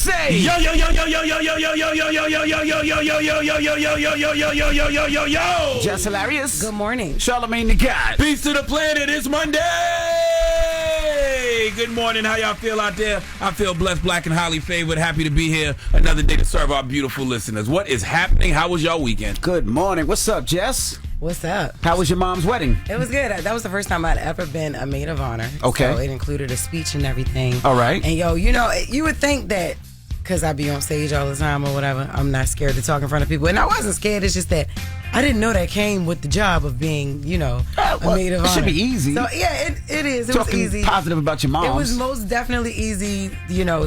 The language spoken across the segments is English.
Arce. Yo. Jess Hilarious. Good morning. Charlamagne the God. Peace to the planet. It's Monday. Good morning. How y'all feel out there? I feel blessed, black, and highly favored. Happy to be here. Another day to serve our beautiful listeners. What is happening? How was y'all weekend? Good morning. What's up, Jess? What's up? How was your mom's wedding? It was good. That was the first time I'd ever been a maid of honor. Okay. So it included a speech and everything. All right. And you would think that because I be on stage all the time or whatever, I'm not scared to talk in front of people. And I wasn't scared. It's just that I didn't know that came with the job of being, a maid of honor. It should be easy. So, yeah, it is. It Talking was easy. positive about your mom. It was most definitely easy,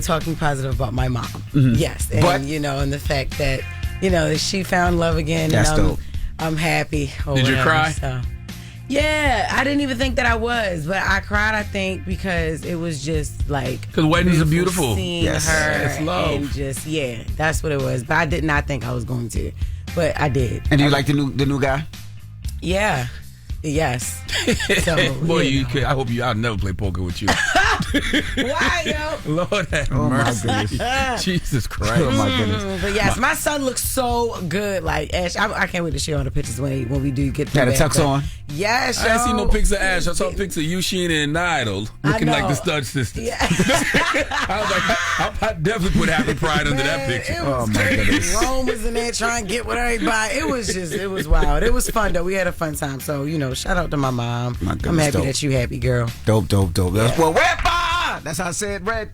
talking positive about my mom. Mm-hmm. Yes. And, But, and the fact that, that she found love again. That's and dope. I'm happy. Did you cry? So. Yeah, I didn't even think that I was, but I cried, I think, because it was just like... Because weddings are beautiful. Seeing Yes. her It's love. and just, that's what it was. But I did not think I was going to, but I did. And do you like the new guy? Yeah. Yes. So, Boy, I hope I'll never play poker with you. Why, yo? Lord have Oh, my mercy. goodness. Jesus Christ. Oh, my goodness. But yes, my son looks so good. Like Ash, I can't wait to share all the pictures when we do get to Had a that. tux on? Yes, I ain't yo. seen no pics of Ash. I saw pics of you, Sheena, and Idol looking like the Stud Sisters. Yeah. I was like, I definitely put Happy Pride under that picture. It was Oh, my crazy. goodness. Rome was in there trying to get with everybody. It was wild. It was fun though. We had a fun time. So, shout out to my mom. My goodness, I'm happy dope. that you happy, girl. Dope. Yeah. Well, Wepa! That's how I said, Red.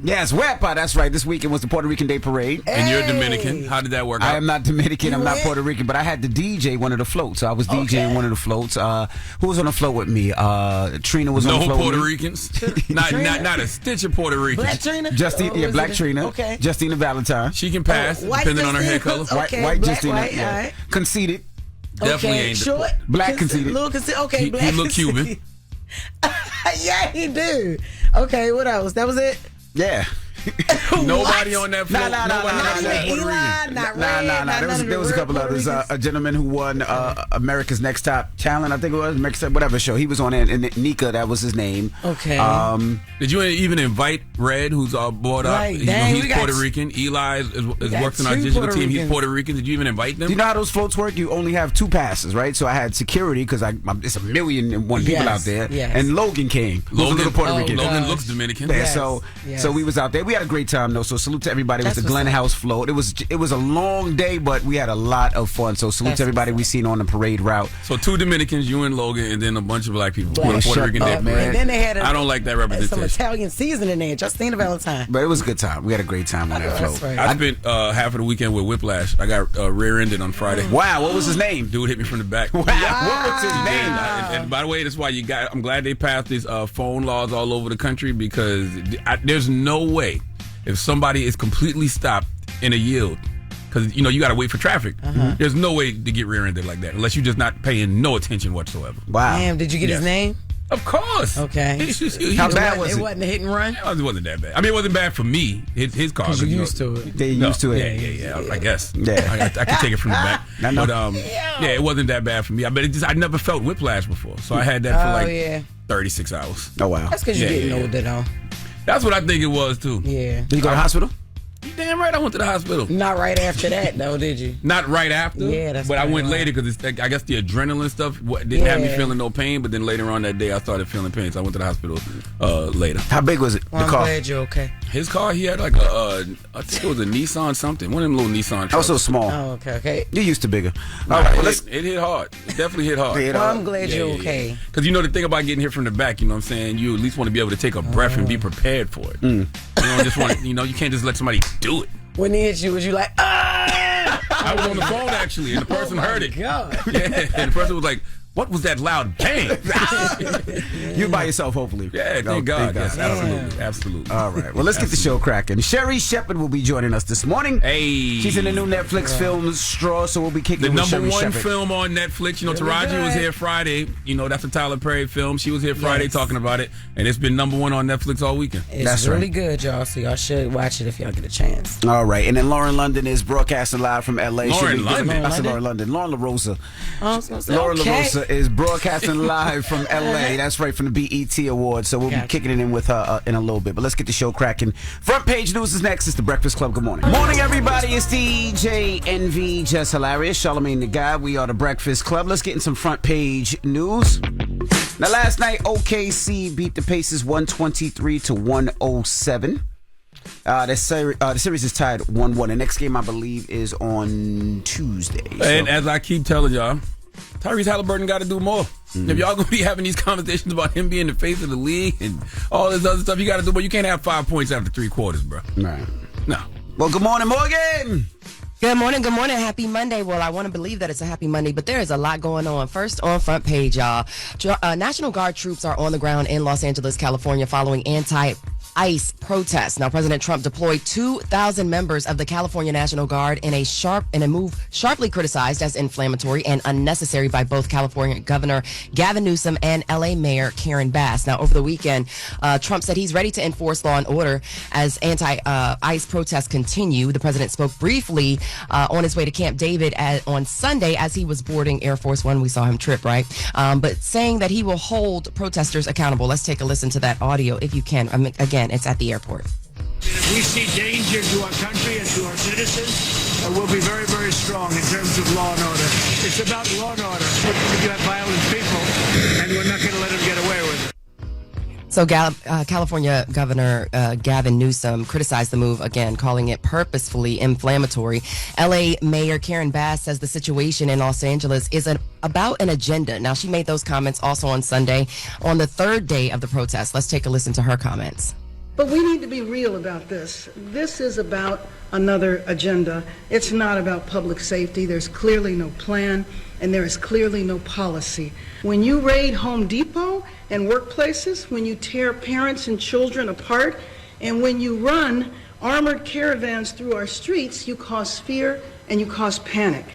Yes, Wepa. That's right. This weekend was the Puerto Rican Day Parade. And you're Hey. Dominican. How did that work out? I am not Dominican. I'm not went? Puerto Rican, but I had to DJ one of the floats. So I was DJing one of the floats. Who was on the float with me? Trina was on the No float Puerto with me. Ricans. not a stitch of Puerto Ricans. Black Trina? Justine, Or was Black it Trina. Okay. Justina Valentine. She can pass, White depending on her hair Justine. color. Okay, white black, Justina. white, all right. Conceited. Definitely okay, ain't. short. Black conceited. Little conceited. Okay, He black look Cuban. conceited. Yeah, he do. Okay, what else? That was it? Yeah. Nobody on that float. Nah, Nobody on Not that even float. Puerto Eli, Rican. not Red, not none of the There was a real couple Puerto others. Ricans. A gentleman who won America's Next Top Talent, I think it was, whatever show. He was on it, and Nika, that was his name. Okay. Did you even invite Red, who's brought up? Right, dang, He's we got Puerto Rican. Eli got works in our two digital Puerto team. He's Ricans. Puerto Rican. Did you even invite them? Do you know how those floats work? You only have 2 passes, right? So I had security because it's 1,000,001 people Yes, out there, yes. and Logan came. Who's a little Puerto Rican. Logan gosh. looks Dominican. Yeah, Yes, so yes. so we was out there. We had a great time though. So salute to everybody. It was That's the Glen what's up. House float. It was a long day, but we had a lot of fun. So salute That's to everybody what's we seen on the parade route. So 2 Dominicans, you and Logan, and then a bunch of black people. Black. With a Puerto Shut Rican up, Day man. Parade. And then they had I don't like that some representation. Italian season in there. Justina Valentine. But it was a good time. We had a great time on that That's float. right. I spent half of the weekend with Whiplash. I got rear-ended on Friday. Wow, what was his name? Dude hit me from the back. Wow, what was his He did. name? And by the way, that's why I'm glad they passed these phone laws all over the country because there's no way if somebody is completely stopped in a yield, because you got to wait for traffic. There's no way to get rear-ended like that unless you're just not paying no attention whatsoever. Wow. Damn, did you get Yes. his name? Of course. Okay. How bad was It it? wasn't a hit and run? It wasn't that bad. I mean, it wasn't bad for me. His car. Because you're used to it. They used to it. Yeah. I guess. Yeah. I can take it from the back. I know. But it wasn't that bad for me. But I never felt whiplash before, so I had that for 36 hours. Oh wow. That's because you're Yeah, getting yeah. older, though. That's what I think it was too. Yeah. Did you go to the hospital? You damn right I went to the hospital. Not right after that, though, did you? Not right after. Yeah, that's But I probably went why. later because I guess the adrenaline stuff didn't have me Yeah. feeling no pain. But then later on that day, I started feeling pain, so I went to the hospital later. How big was it? Well, the I'm car? glad you're okay. His car, he had like I think it was a Nissan something, one of them little Nissan trucks. I was so small. Oh, okay. You're used to bigger. All right, well, let's. it hit hard. It definitely hit hard. Yeah, Well, I'm glad you're okay. Because the thing about getting hit from the back, you know what I'm saying? You at least want to be able to take a breath and be prepared for it. You don't just want to, you can't just let somebody do it. When he hit you, was you like, ah? I was on the phone actually, and the person heard it. God. Yeah, and the person was like, "What was that loud bang?" You by yourself, hopefully. Yeah, No, thank God. Yes, Damn. absolutely. All right. Well, let's get the show cracking. Sherri Shepherd will be joining us this morning. Hey, She's in the new Netflix film Straw, so we'll be kicking the it with number Sherri one Shepherd. film on Netflix. Really Taraji was good. here Friday. That's a Tyler Perry film. She was here Friday Yes. talking about it, and it's been number one on Netflix all weekend. It's That's really right. good, y'all. So y'all should watch it if y'all get a chance. All right. And then Loren London is broadcasting live from L.A. Lauren She'll be- London? I said Lauren London. Loren LoRosa. Oh, so Loren okay. LoRosa is broadcasting live from L.A. That's right, from the BET Awards. So we'll be kicking it in with her in a little bit. But let's get the show cracking. Front page news is next. It's the Breakfast Club. Good morning. Morning, everybody. It's DJ NV, Jess Hilarious, Charlamagne the Guy. We are the Breakfast Club. Let's get in some front page news. Now, last night, OKC beat the Pacers 123-107. The series is tied 1-1. The next game, I believe, is on Tuesday. And as I keep telling y'all, Tyrese Halliburton got to do more. If y'all going to be having these conversations about him being the face of the league and all this other stuff, you got to do more. You can't have 5 points after 3 quarters, bro. Right. No. Well, good morning, Morgan. Good morning. Happy Monday. Well, I want to believe that it's a happy Monday, but there is a lot going on. First, on front page, y'all. National Guard troops are on the ground in Los Angeles, California, following anti-ICE protests. Now, President Trump deployed 2,000 members of the California National Guard in a move sharply criticized as inflammatory and unnecessary by both California Governor Gavin Newsom and LA Mayor Karen Bass. Now, over the weekend, Trump said he's ready to enforce law and order as anti-ICE protests continue. The president spoke briefly on his way to Camp David on Sunday as he was boarding Air Force One. We saw him trip, right? But saying that he will hold protesters accountable. Let's take a listen to that audio if you can. Again, it's at the airport. If we see danger to our country and to our citizens, we'll be very, very strong in terms of law and order. It's about law and order. You have violent people, and we're not going to let them get away with it. So California Governor Gavin Newsom criticized the move, again, calling it purposefully inflammatory. LA Mayor Karen Bass says the situation in Los Angeles is about an agenda. Now, she made those comments also on Sunday on the third day of the protest. Let's take a listen to her comments. But we need to be real about this. This is about another agenda. It's not about public safety. There's clearly no plan, and there is clearly no policy. When you raid Home Depot and workplaces, when you tear parents and children apart, and when you run armored caravans through our streets, you cause fear and you cause panic.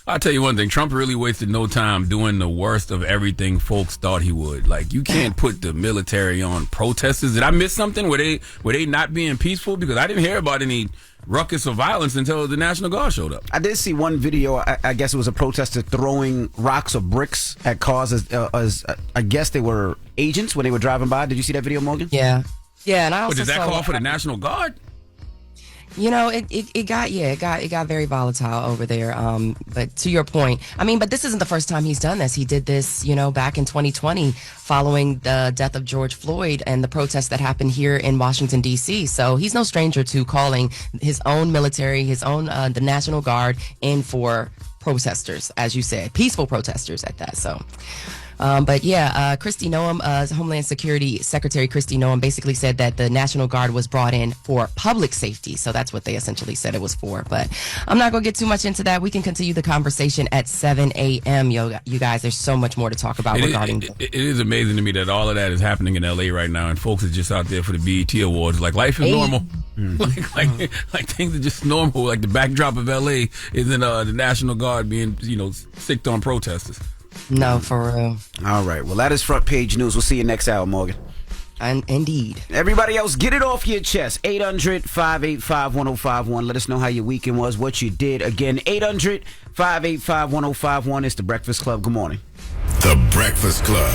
I'll tell you one thing. Trump really wasted no time doing the worst of everything folks thought he would. Like, you can't put the military on protesters. Did I miss something? Were they not being peaceful? Because I didn't hear about any ruckus or violence until the National Guard showed up. I did see one video. I guess it was a protester throwing rocks or bricks at cars as I guess they were agents when they were driving by. Did you see that video, Morgan? Yeah, and I also But did that call for the National Guard? You know, it got very volatile over there. But to your point, I mean, but this isn't the first time he's done this. He did this, back in 2020 following the death of George Floyd and the protests that happened here in Washington, D.C. So he's no stranger to calling his own military, the National Guard in for protesters, as you said, peaceful protesters at that. So. But yeah, Kristi Noem, Homeland Security Secretary Kristi Noem basically said that the National Guard was brought in for public safety. So that's what they essentially said it was for. But I'm not going to get too much into that. We can continue the conversation at 7 a.m. You guys, there's so much more to talk about regarding it is amazing to me that all of that is happening in L.A. right now, and folks are just out there for the BET Awards. Like, life is normal. Like things are just normal. Like, the backdrop of L.A. isn't the National Guard being, sicked on protesters. No, for real. All right. Well, that is front page news. We'll see you next hour, Morgan. And indeed. Everybody else, get it off your chest. 800-585-1051. Let us know how your weekend was, what you did. Again, 800-585-1051. It's The Breakfast Club. Good morning. The Breakfast Club.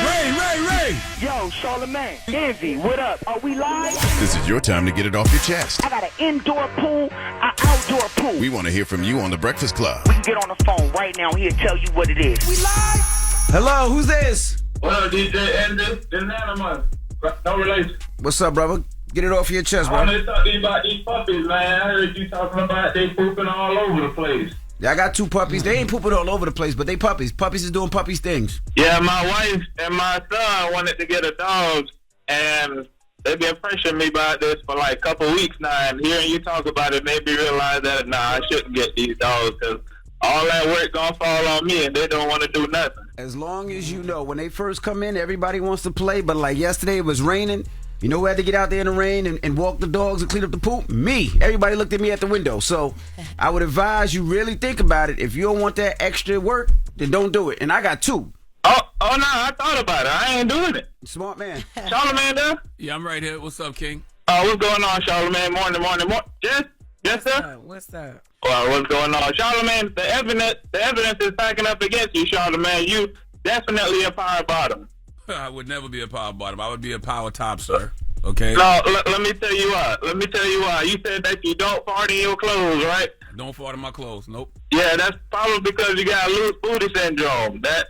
Ray! Yo, Charlamagne, Envy, what up? Are we live? This is your time to get it off your chest. I got an indoor pool, an outdoor pool. We want to hear from you on The Breakfast Club. We can get on the phone right now. He'll tell you what it is. We live? Hello, who's this? Well, DJ Andy, this is Animal. No relation. What's up, brother? Get it off your chest, I want bro. to talk to you about these puppies, man. I heard you talking about they pooping all over the place. Yeah, I got 2 puppies. They ain't pooping all over the place, but they puppies. Puppies is doing puppies things. Yeah, my wife and my son wanted to get a dog, and they've been pressuring me about this for like a couple weeks now, and hearing you talk about it made me realize that, I shouldn't get these dogs, because all that work gonna fall on me, and they don't want to do nothing. As long as you know, when they first come in, everybody wants to play, but like yesterday it was raining. You know who had to get out there in the rain and walk the dogs and clean up the poop? Me. Everybody looked at me at the window. So I would advise you really think about it. If you don't want that extra work, then don't do it. And I got 2. Oh no, I thought about it. I ain't doing it. Smart man. Charlamagne there? Yeah, I'm right here. What's up, King? What's going on, Charlamagne? Morning. Jess, Yes, sir. What's up? Well, what's going on, Charlamagne? The evidence is backing up against you, Charlamagne. You definitely a power bottom. I would never be a power bottom. I would be a power top, sir. Okay. No, let me tell you why. You said that you don't fart in your clothes, right? Don't fart in my clothes. Nope. Yeah, that's probably because you got loose booty syndrome. That's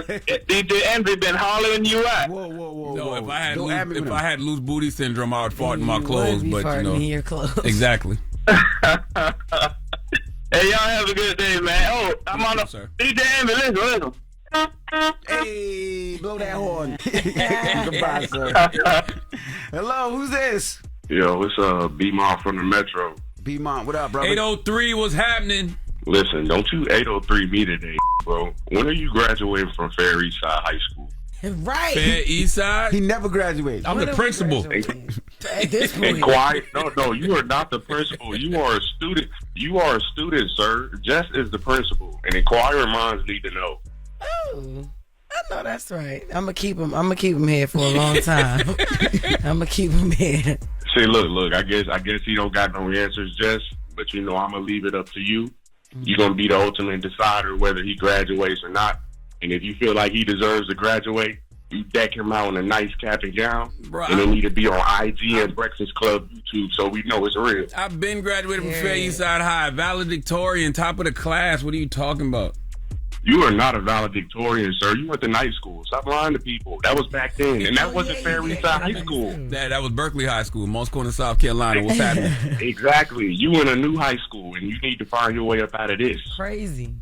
DJ Envy been hollering you out. Whoa. No, if I had loose booty syndrome, I would fart in my clothes. But in your clothes. Exactly. Hey, y'all have a good day, man. Oh, I'm on sir. DJ Envy. Listen. Hey, blow that horn. Goodbye, sir. Hello, who's this? Yo, it's B-Mont from the Metro. B-Mont, what up, brother? 803, what's happening? Listen, don't you 803 me today, bro. When are you graduating from Fair Eastside High School? Right. Fair Eastside? He never graduated. I'm the principal. At this point. And quiet. No, you are not the principal. You are a student. You are a student, sir. Jess is the principal, and inquiring minds need to know. Oh, I know that's right. I'm gonna keep him here for a long time. I'm gonna keep him here. See, look. I guess he don't got no answers, Jess. But I'm gonna leave it up to you. You're gonna be the ultimate decider whether he graduates or not. And if you feel like he deserves to graduate, you deck him out in a nice cap and gown. Bro, and it'll need to be on IG and Breakfast Club YouTube so we know it's real. I've been graduated from Fair Eastside High, valedictorian, top of the class. What are you talking about? You are not a valedictorian, sir. You went to night school. Stop lying to people. That was back then, and that wasn't Fair Eastside High School. That was Berkeley High School, Moss Corner, South Carolina. What's happening? Exactly. You in a new high school, and you need to find your way up out of this. Crazy.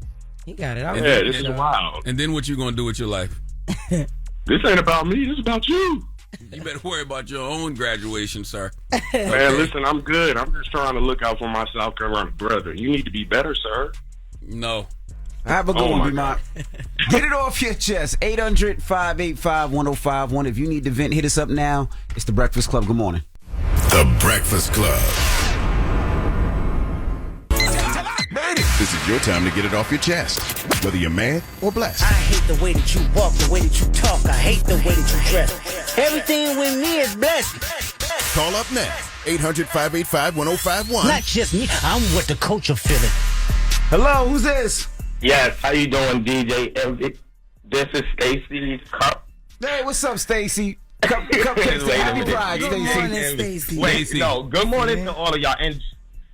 He got it. Yeah, this is wild. And then what you gonna do with your life? This ain't about me. This is about you. You better worry about your own graduation, sir. Man, listen, I'm good. I'm just trying to look out for my South Carolina brother. You need to be better, sir. No. Have a good one, B-Mont. Get it off your chest. 800-585-1051. If you need to vent, hit us up now. It's The Breakfast Club. Good morning. The Breakfast Club. This is your time to get it off your chest, whether you're mad or blessed. I hate the way that you walk, the way that you talk. I hate the way that you dress. Everything with me is blessed. Call up now. 800-585-1051. Not just me. I'm what the culture feeling. Hello, who's this? Yes, how you doing, DJ Envy? This is Stacy Cup. Hey, what's up, Stacy? Cupcakes. Happy Pride, Good morning, Stacy. Stacy. Wait, no, good morning to all of y'all. And,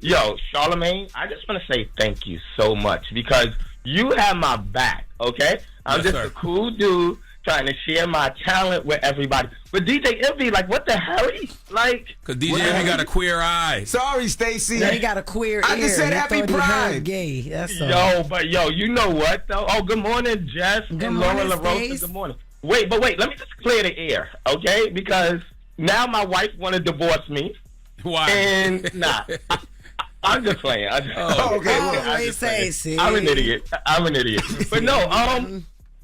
yo, Charlamagne, I just want to say thank you so much because you have my back, okay? I'm Yes, just sir. a cool dude trying to share my talent with everybody. But DJ Envy, like, what the hell? Like, Because DJ Envy got a queer eye. Sorry, Stacy. He got a queer I ear. just said He happy thought he heard Pride. Gay. That's all. yo, you know what, though? Oh, good morning, Jess and morning, Loren LoRosa. Stace. Good morning. Wait, let me just clear the air, okay? Because now my wife want to divorce me. Why? And, nah. I'm just playing. Okay. I'm just playing. I'm an idiot. But no,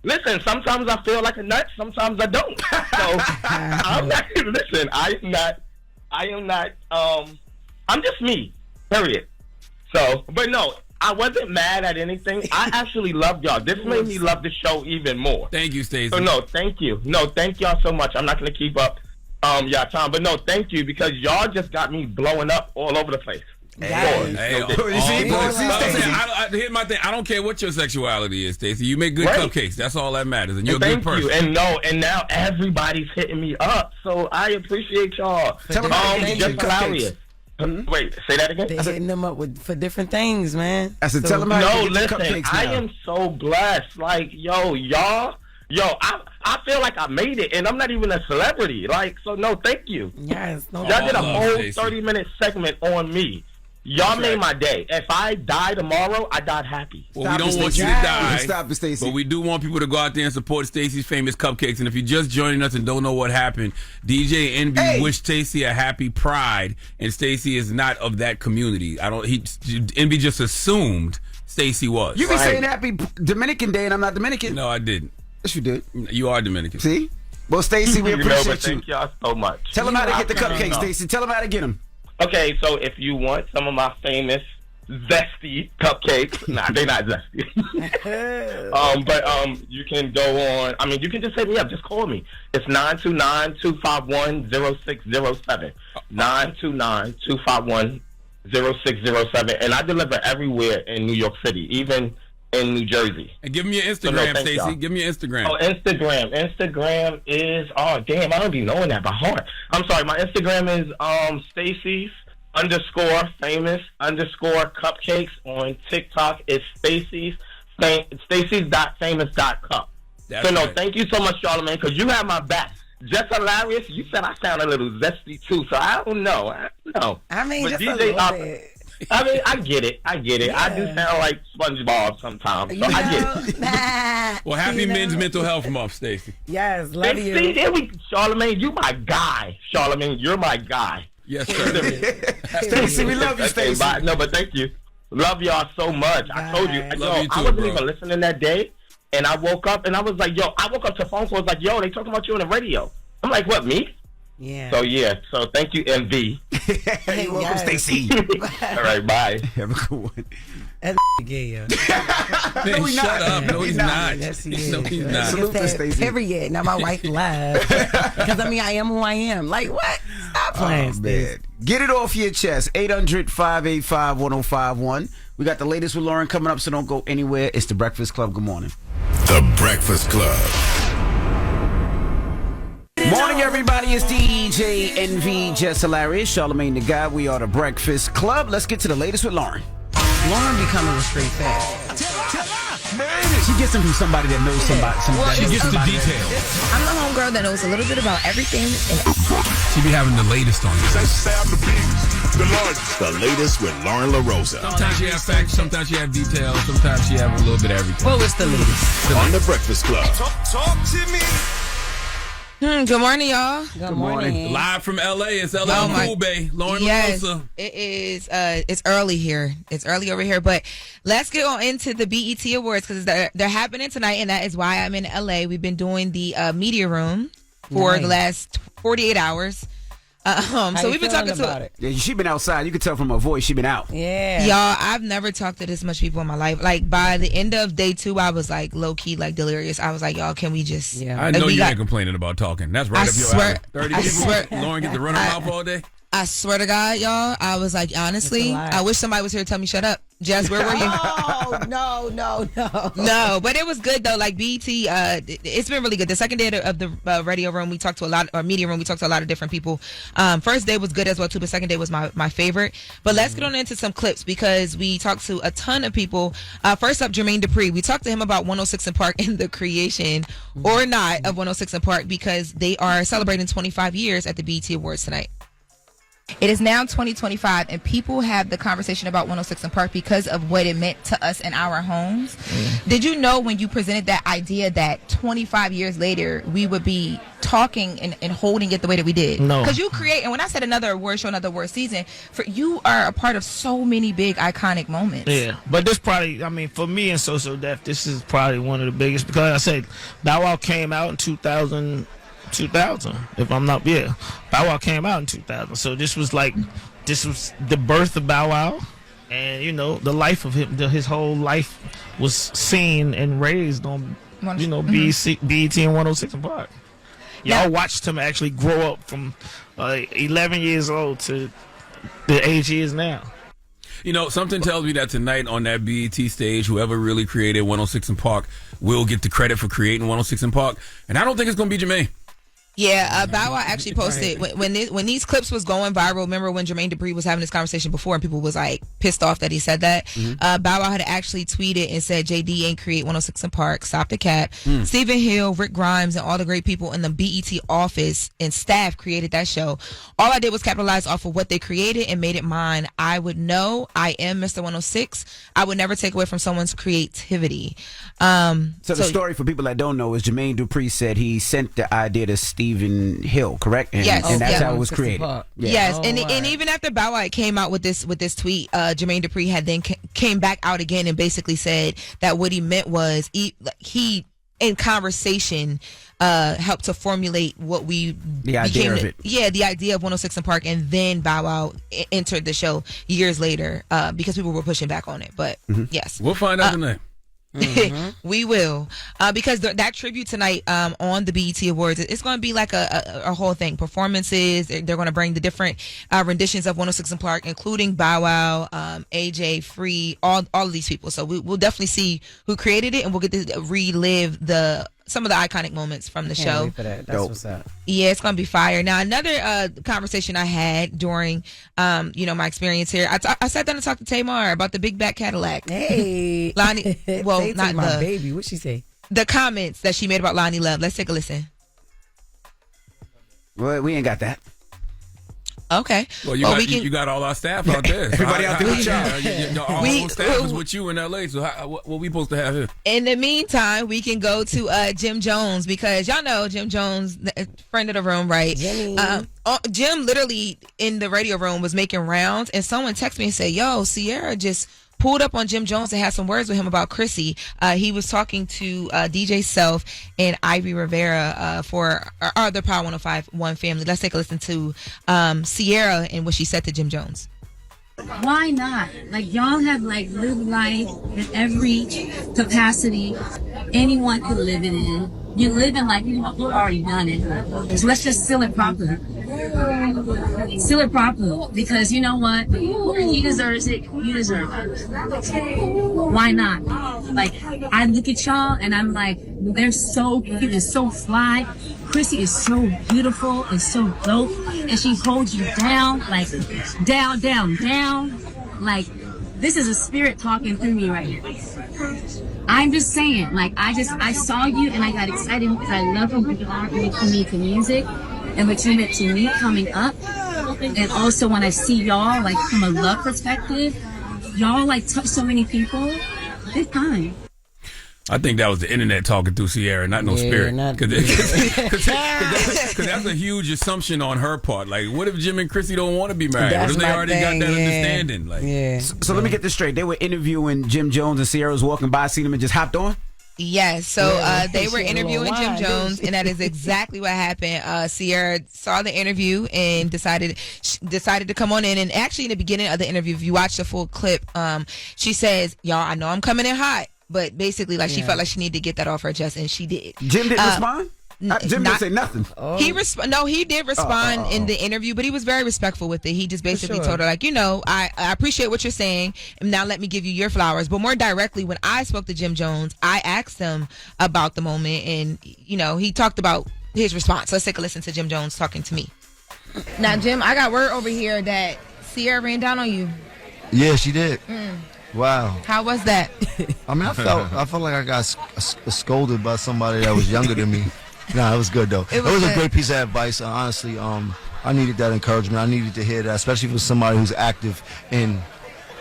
listen, sometimes I feel like a nut, sometimes I don't. So I'm not listen, I'm just me. Period. So, but no, I wasn't mad at anything. I actually loved y'all. This made me love the show even more. Thank you, Stacey. So no, thank you. No, thank y'all so much. I'm not gonna keep up y'all time, but no, thank you because y'all just got me blowing up all over the place. Hey, here's my thing. I don't care what your sexuality is, Stacey. You make good cupcakes. That's all that matters, and you're a good person. Thank you. And now everybody's hitting me up, so I appreciate y'all. Tell them Jess Hilarious. Wait, say that again. They're hitting them up for different things, man. I said, tell them how No, to get the listen, cupcakes I now. am so blessed. Like, y'all. I feel like I made it, and I'm not even a celebrity. Like, so no, thank you. Yes, no. Y'all did a whole Stacey. 30-minute segment on me. Y'all made my day. If I die tomorrow, I died happy. Well, we don't want you to die. Stop it, Stacey. But we do want people to go out there and support Stacey's famous cupcakes. And if you're just joining us and don't know what happened, DJ Envy wished Stacey a happy Pride, and Stacey is not of that community. Envy just assumed Stacey was. You be saying happy Dominican Day, and I'm not Dominican. No, I didn't. Yes, you did. You are Dominican. See? Well, Stacey, we appreciate but thank y'all so much. Tell them how to get the cupcakes, Stacey. Tell them how to get them. Okay, so if you want some of my famous zesty cupcakes, nah, they're not zesty. But you can go on. I mean, you can just hit me up. Just call me. It's 929-251-0607. 929-251-0607. 0607, and I deliver everywhere in New York City, even in New Jersey. And give me your Instagram, Stacey. Give me your Instagram. Oh, Instagram. Instagram is, I don't be knowing that by heart. I'm sorry, my Instagram is Stacey's _famous_ cupcakes. On TikTok it's Stacey's.famous.cup. So no, thank you so much, Charlamagne, because you have my back. Jess Hilarious, you said I sound a little zesty too, so I don't know. I mean, but just DJ a little bit. I mean, I get it. Yeah. I do sound like SpongeBob sometimes, so I get it. Well, happy Men's Mental Health Month, Stacey. Yes, love you. See, Charlamagne, you my guy. Charlamagne, you're my guy. Yes, sir. Stacey, we love you, Stacey. No, but thank you. Love y'all so much. I told you. I wasn't even listening that day, and I woke up, and I was like, I woke up to phone calls like, they talking about you on the radio. I'm like, what, me? Yeah. So thank you, MV. You're welcome, Stacey. All right, bye. Have a good one. That's gay, yo. Man, shut up. No, he's not. Yes, he is. No, he's not. Salute to Stacey. Period. Now my wife lied. Because, I am who I am. Like, what? Stop playing, man. Get it off your chest. 800-585-1051. We got the latest with Loren coming up, so don't go anywhere. It's The Breakfast Club. Good morning. The Breakfast Club. Morning, everybody. It's DJ NV, Jess Hilarious, Charlamagne the Guy. We are The Breakfast Club. Let's get to the latest with Loren. Loren be coming with straight facts. She gets them from somebody that knows somebody. She gets the details. I'm the homegirl that knows a little bit about everything. She be having the latest on you. The latest with Loren LoRosa. Sometimes she have facts, sometimes she have details, sometimes she have a little bit of everything. Well, it's the latest. On The Breakfast Club. Talk to me. Good morning, y'all. Good morning. Live from LA, it's LA Cool Bay. Loren LoRosa. It is. It's early here. It's early over here, but let's get on into the BET Awards because they're happening tonight, and that is why I'm in LA. We've been doing the media room for the last 48 hours. So we've been talking about it. Yeah, she been outside. You can tell from her voice she been out. Yeah. Y'all, I've never talked to this much people in my life. Like, by the end of day 2, I was like low-key, like delirious. I was like, y'all, can we just... Yeah. I know you ain't complaining about talking. That's right up your alley. 30 people, Loren get to run her mouth all day. I swear to God, y'all, I was like, honestly, I wish somebody was here to tell me shut up. Jess, where were you? No. No, but it was good though. Like BET, it's been really good. The second day of the radio room, we talked to a lot, or media room, we talked to a lot of different people. First day was good as well too, but second day was my favorite. But let's get on into some clips because we talked to a ton of people. First up, Jermaine Dupri. We talked to him about 106 and Park and the creation or not of 106 and Park because they are celebrating 25 years at the BET Awards tonight. It is now 2025, and people have the conversation about 106 and Park because of what it meant to us in our homes. Did you know when you presented that idea that 25 years later, we would be talking and holding it the way that we did? No. Because you create, and when I said another award show, another award season, you are a part of so many big, iconic moments. Yeah, but this probably, for me in social death, this is probably one of the biggest because, like I said, Bow Wow came out in 2000, if I'm not, Bow Wow came out in 2000. So this was the birth of Bow Wow, and the life of him, his whole life was seen and raised on, BET and 106 and Park. Y'all watched him actually grow up from 11 years old to the age he is now. Something tells me that tonight on that BET stage, whoever really created 106 and Park will get the credit for creating 106 and Park, and I don't think it's going to be Jermaine. Yeah, Bow Wow actually posted when these clips was going viral. Remember when Jermaine Dupri was having this conversation before and people was like pissed off that he said that? Bow Wow had actually tweeted and said JD ain't create 106 and Park, stop the cap. Stephen Hill, Rick Grimes, and all the great people in the BET office and staff created that show. All I did was capitalize off of what they created and made it mine. I would know I am Mr. 106. I would never take away from someone's creativity. So the story for people that don't know is Jermaine Dupri said he sent the idea to Stephen Hill, correct? And, yes, and that's how it was created. Yes, and even after Bow Wow came out with this tweet, Jermaine Dupri had then came back out again and basically said that what he meant was he in conversation helped to formulate what we the idea of it. Yeah, the idea of 106 and Park, and then Bow Wow entered the show years later because people were pushing back on it. But yes, we'll find out tonight. We will, because that tribute tonight on the BET Awards, it's going to be like a whole thing. Performances. They're going to bring the different renditions of 106 and Park, including Bow Wow, AJ, Free, all of these people. So we'll definitely see who created it, and we'll get to relive some of the iconic moments from the show. Wait for that. That's what's up. Yeah, it's gonna be fire. Now, another conversation I had during, my experience here, I sat down and talked to Tamar about the big back Cadillac. Hey, Lonnie. Well, they not take my baby. What she say? The comments that she made about Lonnie Love. Let's take a listen. Well, we ain't got that. Okay. Well, you got all our staff out there. Everybody out there with y'all. Our whole staff is with you in LA. So what we supposed to have here? In the meantime, we can go to Jim Jones, because y'all know Jim Jones, friend of the room, right? Jim literally in the radio room was making rounds, and someone texted me and said, "Yo, Sierra just pulled up on Jim Jones and had some words with him about Chrissy." He was talking to DJ Self and Ivy Rivera for the Power 105.1 family. Let's take a listen to Sierra and what she said to Jim Jones. Why not? Like, y'all have lived life in every capacity anyone could live it in. You're living like you've already done it. So let's just seal it properly. Seal it properly, because you know what? He deserves it. You deserve it. Why not? Like, I look at y'all and I'm like, they're so cute and so fly. Chrissy is so beautiful and so dope, and she holds you down, like down, down, down. Like, this is a spirit talking through me right now. I'm just saying, I saw you and I got excited because I love what you are to me to music and what you meant to me coming up. And also when I see y'all, from a love perspective, y'all touch so many people. It's time. I think that was the internet talking through Sierra, not no spirit. Because that's a huge assumption on her part. Like, what if Jim and Chrissy don't want to be married? What if they already got that understanding? So let me get this straight. They were interviewing Jim Jones, and Sierra was walking by, seen him, and just hopped on? Yes, so they were interviewing Jim Jones, and that is exactly what happened. Sierra saw the interview and decided to come on in. And actually, in the beginning of the interview, if you watch the full clip, she says, "Y'all, I know I'm coming in hot." But basically, she felt like she needed to get that off her chest, and she did. Jim didn't respond? Jim didn't say nothing. He did respond in the interview, but he was very respectful with it. He just basically told her, I appreciate what you're saying, and now let me give you your flowers. But more directly, when I spoke to Jim Jones, I asked him about the moment, and, he talked about his response. Let's take a listen to Jim Jones talking to me. Now, Jim, I got word over here that Sierra ran down on you. Yeah, she did. Wow. How was that? I mean, I felt like I got scolded by somebody that was younger than me. Nah, it was good though. It was a great piece of advice. Honestly, I needed that encouragement. I needed to hear that, especially for somebody who's active in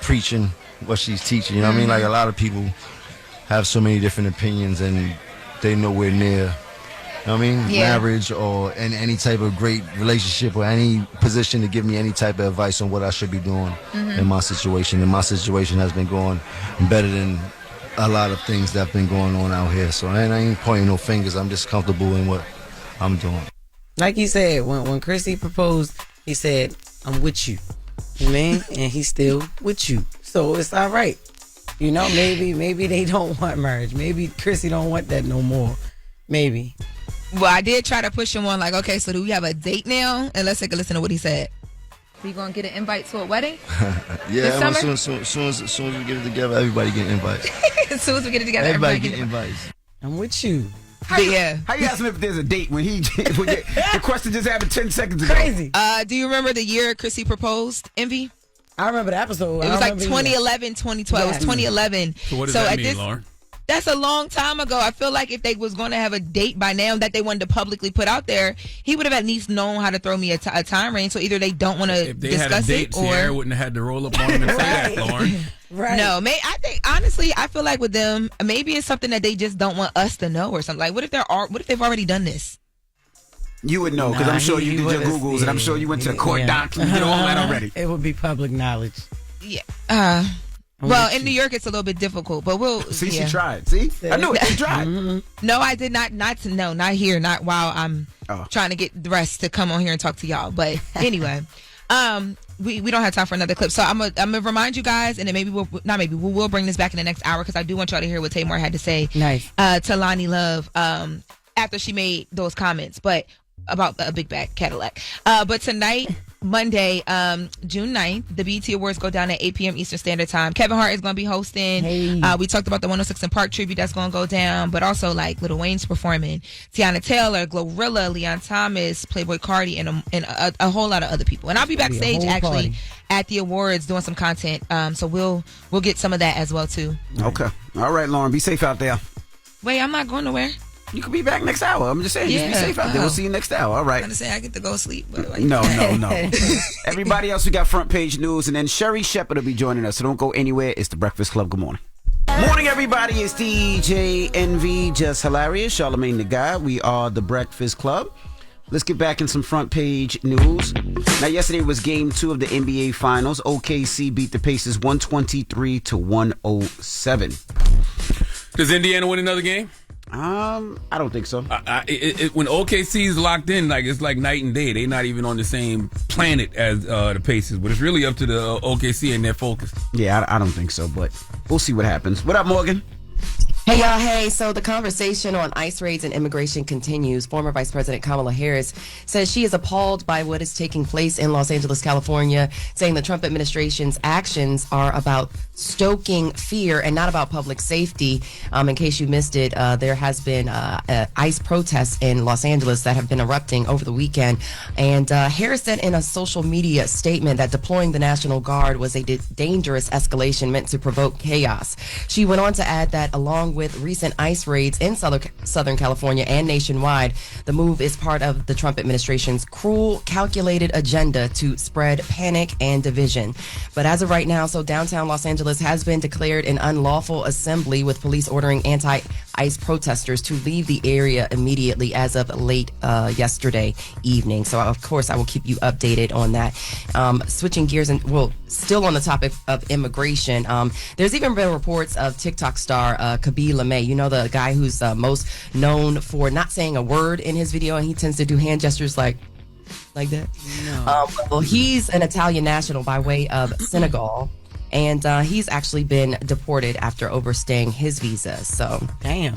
preaching what she's teaching. You know what I mean? Like, a lot of people have so many different opinions, and they nowhere near, you know what I mean, marriage or in any type of great relationship or any position to give me any type of advice on what I should be doing in my situation. And my situation has been going better than a lot of things that have been going on out here. So I ain't pointing no fingers. I'm just comfortable in what I'm doing. Like he said, when Chrissy proposed, he said, "I'm with you." You mean? And he's still with you. So it's all right. Maybe they don't want marriage. Maybe Chrissy don't want that no more. Maybe. Well, I did try to push him on, okay, so do we have a date now? And let's take a listen to what he said. We gonna get an invite to a wedding? Yeah, as soon as we get it together, everybody get invites. As soon as we get it together, everybody get invites. I'm with you. How you asking if there's a date when the question just happened 10 seconds ago? Crazy. Do you remember the year Chrissy proposed, Envy? I remember the episode. It was 2011, 2012. It was 2011. So what does that mean, Lauren? That's a long time ago. I feel like if they was going to have a date by now that they wanted to publicly put out there, he would have at least known how to throw me a time range. So either they don't want to discuss it, or Sierra wouldn't have had to roll up on him and say that, Lauren. Right. No, I think honestly, I feel like with them, maybe it's something that they just don't want us to know or something. Like, what if they've already done this? You would know, because I'm sure you did your Googles, and I'm sure you went to a court doc and did all that already. It would be public knowledge. Yeah. Well, in New York, it's a little bit difficult, but we'll see. She tried. See, I knew it. She tried. No, I did not. Not here. Not while I'm trying to get the rest to come on here and talk to y'all. But anyway, We don't have time for another clip, so I'm gonna remind you guys, and then we will bring this back in the next hour because I do want y'all to hear what Tamar had to say. Nice. To Lonnie Love after she made those comments, but about a big bag Cadillac. But tonight, Monday, June 9th, the BET Awards go down at 8 p.m. Eastern Standard Time. Kevin Hart is going to be hosting. Hey. We talked about the 106 and Park tribute that's going to go down, but also like Lil Wayne's performing, Tiana Taylor, Glorilla, Leon Thomas, Playboy Cardi, and a whole lot of other people. And I'll be backstage actually at the awards doing some content. So we'll get some of that as well too. Okay. All right, Loren. Be safe out there. Wait, I'm not going nowhere. You could be back next hour. I'm just saying, just be safe out there. We'll see you next hour. All right. I'm going to say I get to go sleep. But like, No. Everybody else, we got front page news, and then Sherri Shepherd will be joining us. So don't go anywhere. It's the Breakfast Club. Good morning. Morning, everybody. It's DJ NV, Jess Hilarious, Charlamagne the Guy. We are the Breakfast Club. Let's get back in some front page news. Now, yesterday was game 2 of the NBA Finals. OKC beat the Pacers 123-107. Does Indiana win another game? I don't think so. When OKC is locked in, like it's like night and day. They're not even on the same planet as the Pacers, but it's really up to the OKC and their focus. Yeah, I don't think so, but we'll see what happens. What up, Morgan? Hey, y'all. Hey, so the conversation on ICE raids and immigration continues. Former Vice President Kamala Harris says she is appalled by what is taking place in Los Angeles, California, saying the Trump administration's actions are about stoking fear and not about public safety. In case you missed it, there has been ICE protests in Los Angeles that have been erupting over the weekend. And Harris said in a social media statement that deploying the National Guard was a dangerous escalation meant to provoke chaos. She went on to add that along with recent ICE raids in Southern California and nationwide, the move is part of the Trump administration's cruel, calculated agenda to spread panic and division. But as of right now, so downtown Los Angeles has been declared an unlawful assembly, with police ordering anti-ICE protesters to leave the area immediately as of late yesterday evening. So, of course, I will keep you updated on that. Switching gears, and still on the topic of immigration, there's even been reports of TikTok star Khaby Lame. You know, the guy who's most known for not saying a word in his video, and he tends to do hand gestures like that. No. Well, he's an Italian national by way of Senegal, and he's actually been deported after overstaying his visa. So, damn.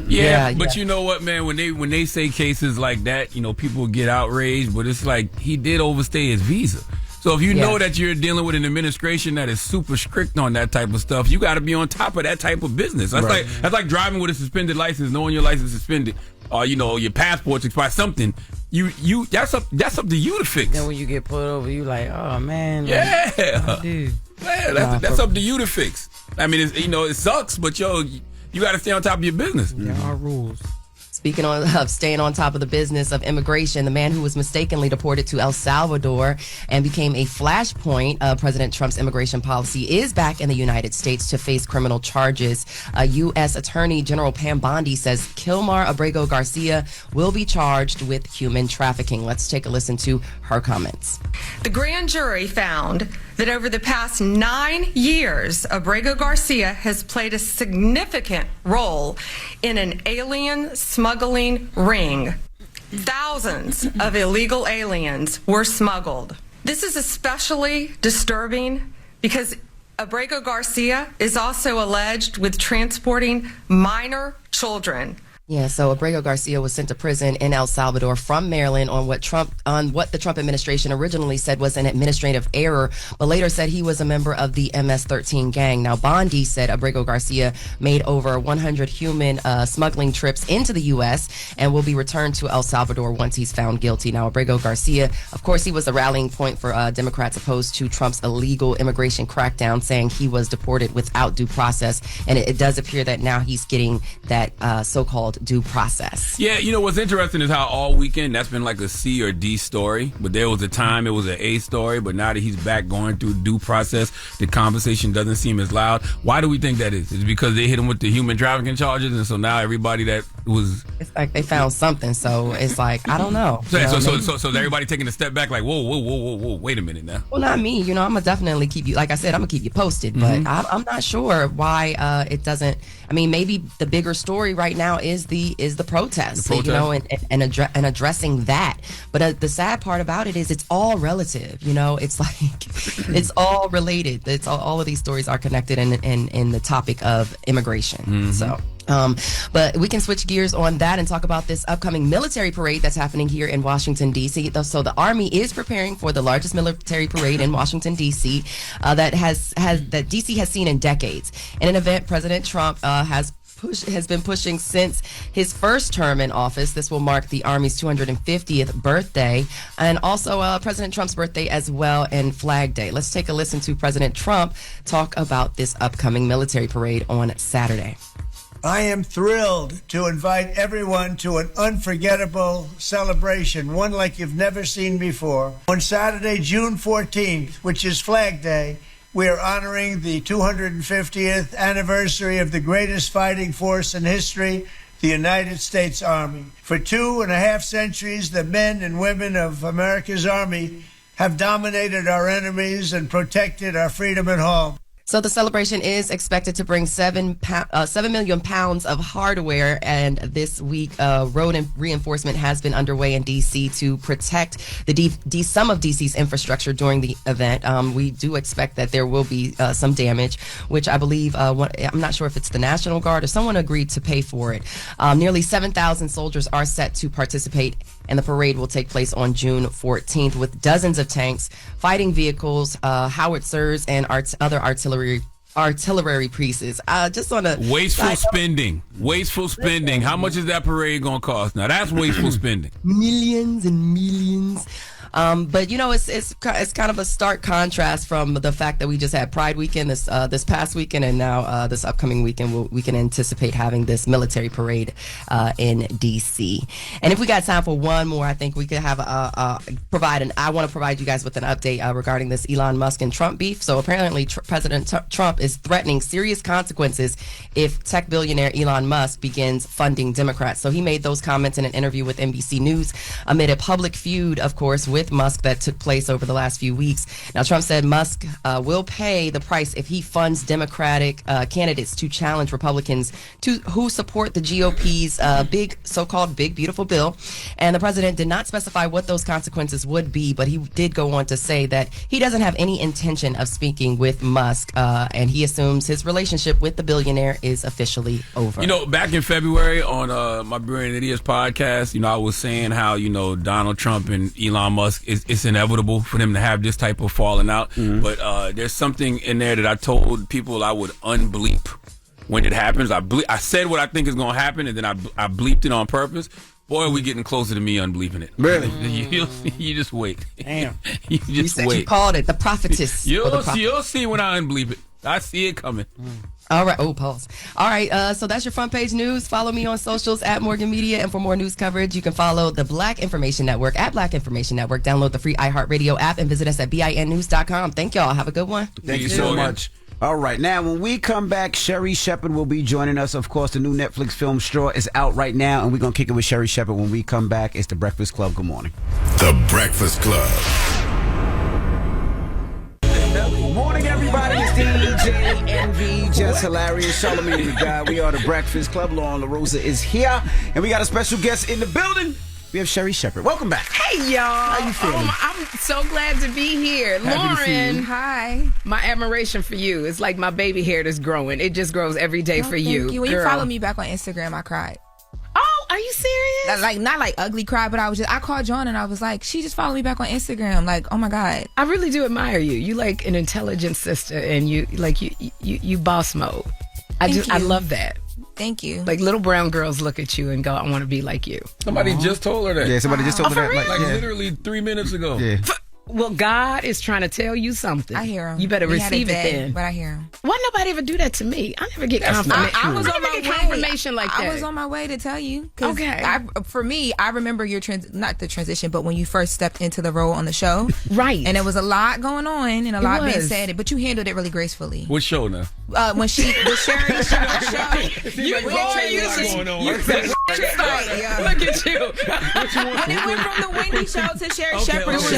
Yeah, but you know what, man? When they say cases like that, you know, people get outraged, but it's like he did overstay his visa. So if you know that you're dealing with an administration that is super strict on that type of stuff, you got to be on top of that type of business. That's like driving with a suspended license, knowing your license is suspended, or your passport's expired. Something that's up to you to fix. Then when you get pulled over, you like, oh man, dude. Yeah, that's up to you to fix. I mean, it sucks, but you got to stay on top of your business. There are rules. Speaking of staying on top of the business of immigration, the man who was mistakenly deported to El Salvador and became a flashpoint of President Trump's immigration policy is back in the United States to face criminal charges. U.S. Attorney General Pam Bondi says Kilmar Abrego Garcia will be charged with human trafficking. Let's take a listen to her comments. The grand jury found that over the past 9 years, Abrego Garcia has played a significant role in an alien smuggling ring. Thousands of illegal aliens were smuggled. This is especially disturbing because Abrego Garcia is also alleged with transporting minor children. Yeah, so Abrego Garcia was sent to prison in El Salvador from Maryland on what the Trump administration originally said was an administrative error, but later said he was a member of the MS-13 gang. Now, Bondi said Abrego Garcia made over 100 human smuggling trips into the U.S. and will be returned to El Salvador once he's found guilty. Now, Abrego Garcia, of course, he was the rallying point for Democrats opposed to Trump's illegal immigration crackdown, saying he was deported without due process, and it does appear that now he's getting that so-called due process. Yeah, what's interesting is how all weekend that's been like a C or D story, but there was a time it was an A story, but now that he's back going through due process, the conversation doesn't seem as loud. Why do we think that is? Is it because they hit him with the human trafficking charges, and so now everybody that was. It's like they found something, so it's like I don't know. So is everybody taking a step back, like whoa, wait a minute now. Well, not me. I'm gonna definitely keep you. Like I said, I'm gonna keep you posted, but I'm not sure why it doesn't. I mean, maybe the bigger story right now is the protest, and addressing that. But the sad part about it is it's all relative. It's like it's all related. It's all of these stories are connected in the topic of immigration. So. But we can switch gears on that and talk about this upcoming military parade that's happening here in Washington, D.C. So the Army is preparing for the largest military parade in Washington, D.C. that D.C. has seen in decades. In an event President Trump has been pushing since his first term in office. This will mark the Army's 250th birthday and also President Trump's birthday as well and Flag Day. Let's take a listen to President Trump talk about this upcoming military parade on Saturday. I am thrilled to invite everyone to an unforgettable celebration, one like you've never seen before. On Saturday, June 14th, which is Flag Day, we are honoring the 250th anniversary of the greatest fighting force in history, the United States Army. For 2.5 centuries, the men and women of America's Army have dominated our enemies and protected our freedom at home. So the celebration is expected to bring 7 million pounds of hardware, and this week road reinforcement has been underway in D.C. to protect some of D.C.'s infrastructure during the event. We do expect that there will be some damage, which I believe, I'm not sure if it's the National Guard or someone agreed to pay for it. Nearly 7,000 soldiers are set to participate, and the parade will take place on June 14th with dozens of tanks, fighting vehicles, howitzers, and other artillery pieces. Just on a wasteful spending. How much is that parade gonna cost? Now that's wasteful spending. Millions and millions. But it's kind of a stark contrast from the fact that we just had Pride Weekend this past weekend, and now this upcoming weekend we can anticipate having this military parade in D.C. And if we got time for one more, I think we could have I want to provide you guys with an update regarding this Elon Musk and Trump beef. So apparently President Trump is threatening serious consequences if tech billionaire Elon Musk begins funding Democrats. So he made those comments in an interview with NBC News amid a public feud, of course, with Musk that took place over the last few weeks. Now, Trump said Musk will pay the price if he funds Democratic candidates to challenge Republicans who support the GOP's so-called big beautiful bill. And the president did not specify what those consequences would be, but he did go on to say that he doesn't have any intention of speaking with Musk, and he assumes his relationship with the billionaire is officially over. Back in February on my Brilliant Idiots podcast, I was saying how Donald Trump and Elon Musk, it's inevitable for them to have this type of falling out. But there's something in there that I told people I would unbleep when it happens. I said what I think is going to happen, and then I bleeped it on purpose. Boy, are we getting closer to me unbleeping it. Really? You just wait. Damn. you said wait. You called it the prophetess. You'll see when I unbleep it. I see it coming. All right. Oh, pause. All right. So that's your front page news. Follow me on socials at Morgan Media. And for more news coverage, you can follow the Black Information Network at Black Information Network. Download the free iHeartRadio app and visit us at BINnews.com. Thank y'all. Have a good one. Thank you so much. All right. Now, when we come back, Sherri Shepherd will be joining us. Of course, the new Netflix film Straw is out right now, and we're going to kick it with Sherri Shepherd when we come back. It's The Breakfast Club. Good morning. The Breakfast Club. Morning, everybody. It's DJ NV, Jess Hilarious, Charlamagne the guy. We are The Breakfast Club. LoRosa is here, and we got a special guest in the building. We have Sherri Shepherd. Welcome back. Hey, y'all. How you feeling? I'm so glad to be here. Happy to see Loren, you. hi. My admiration for you is like my baby hair that's growing. It just grows every day for you. Thank you. When you follow me back on Instagram, I cried. Oh, are you serious? Not like ugly cry, but I called John and I was like, she just followed me back on Instagram. Like, oh my God. I really do admire you. You like an intelligent sister, and you boss mode. I love that. Thank you. Like little brown girls look at you and go, I want to be like you. Somebody just told her that. Yeah, somebody just told her that. Like literally 3 minutes ago. Yeah. Well, God is trying to tell you something. I hear him. You better receive it then. But I hear him. Why nobody ever do that to me? I never get confirmation. I was on my way. Confirmation like that. I was on my way to tell you. Okay. For me, I remember your not the transition, but when you first stepped into the role on the show. Right. And there was a lot going on and a lot being said, but you handled it really gracefully. What show now? When the Sherri show. You Look at you. When it went from the Wendy show to Sherri Shepherd's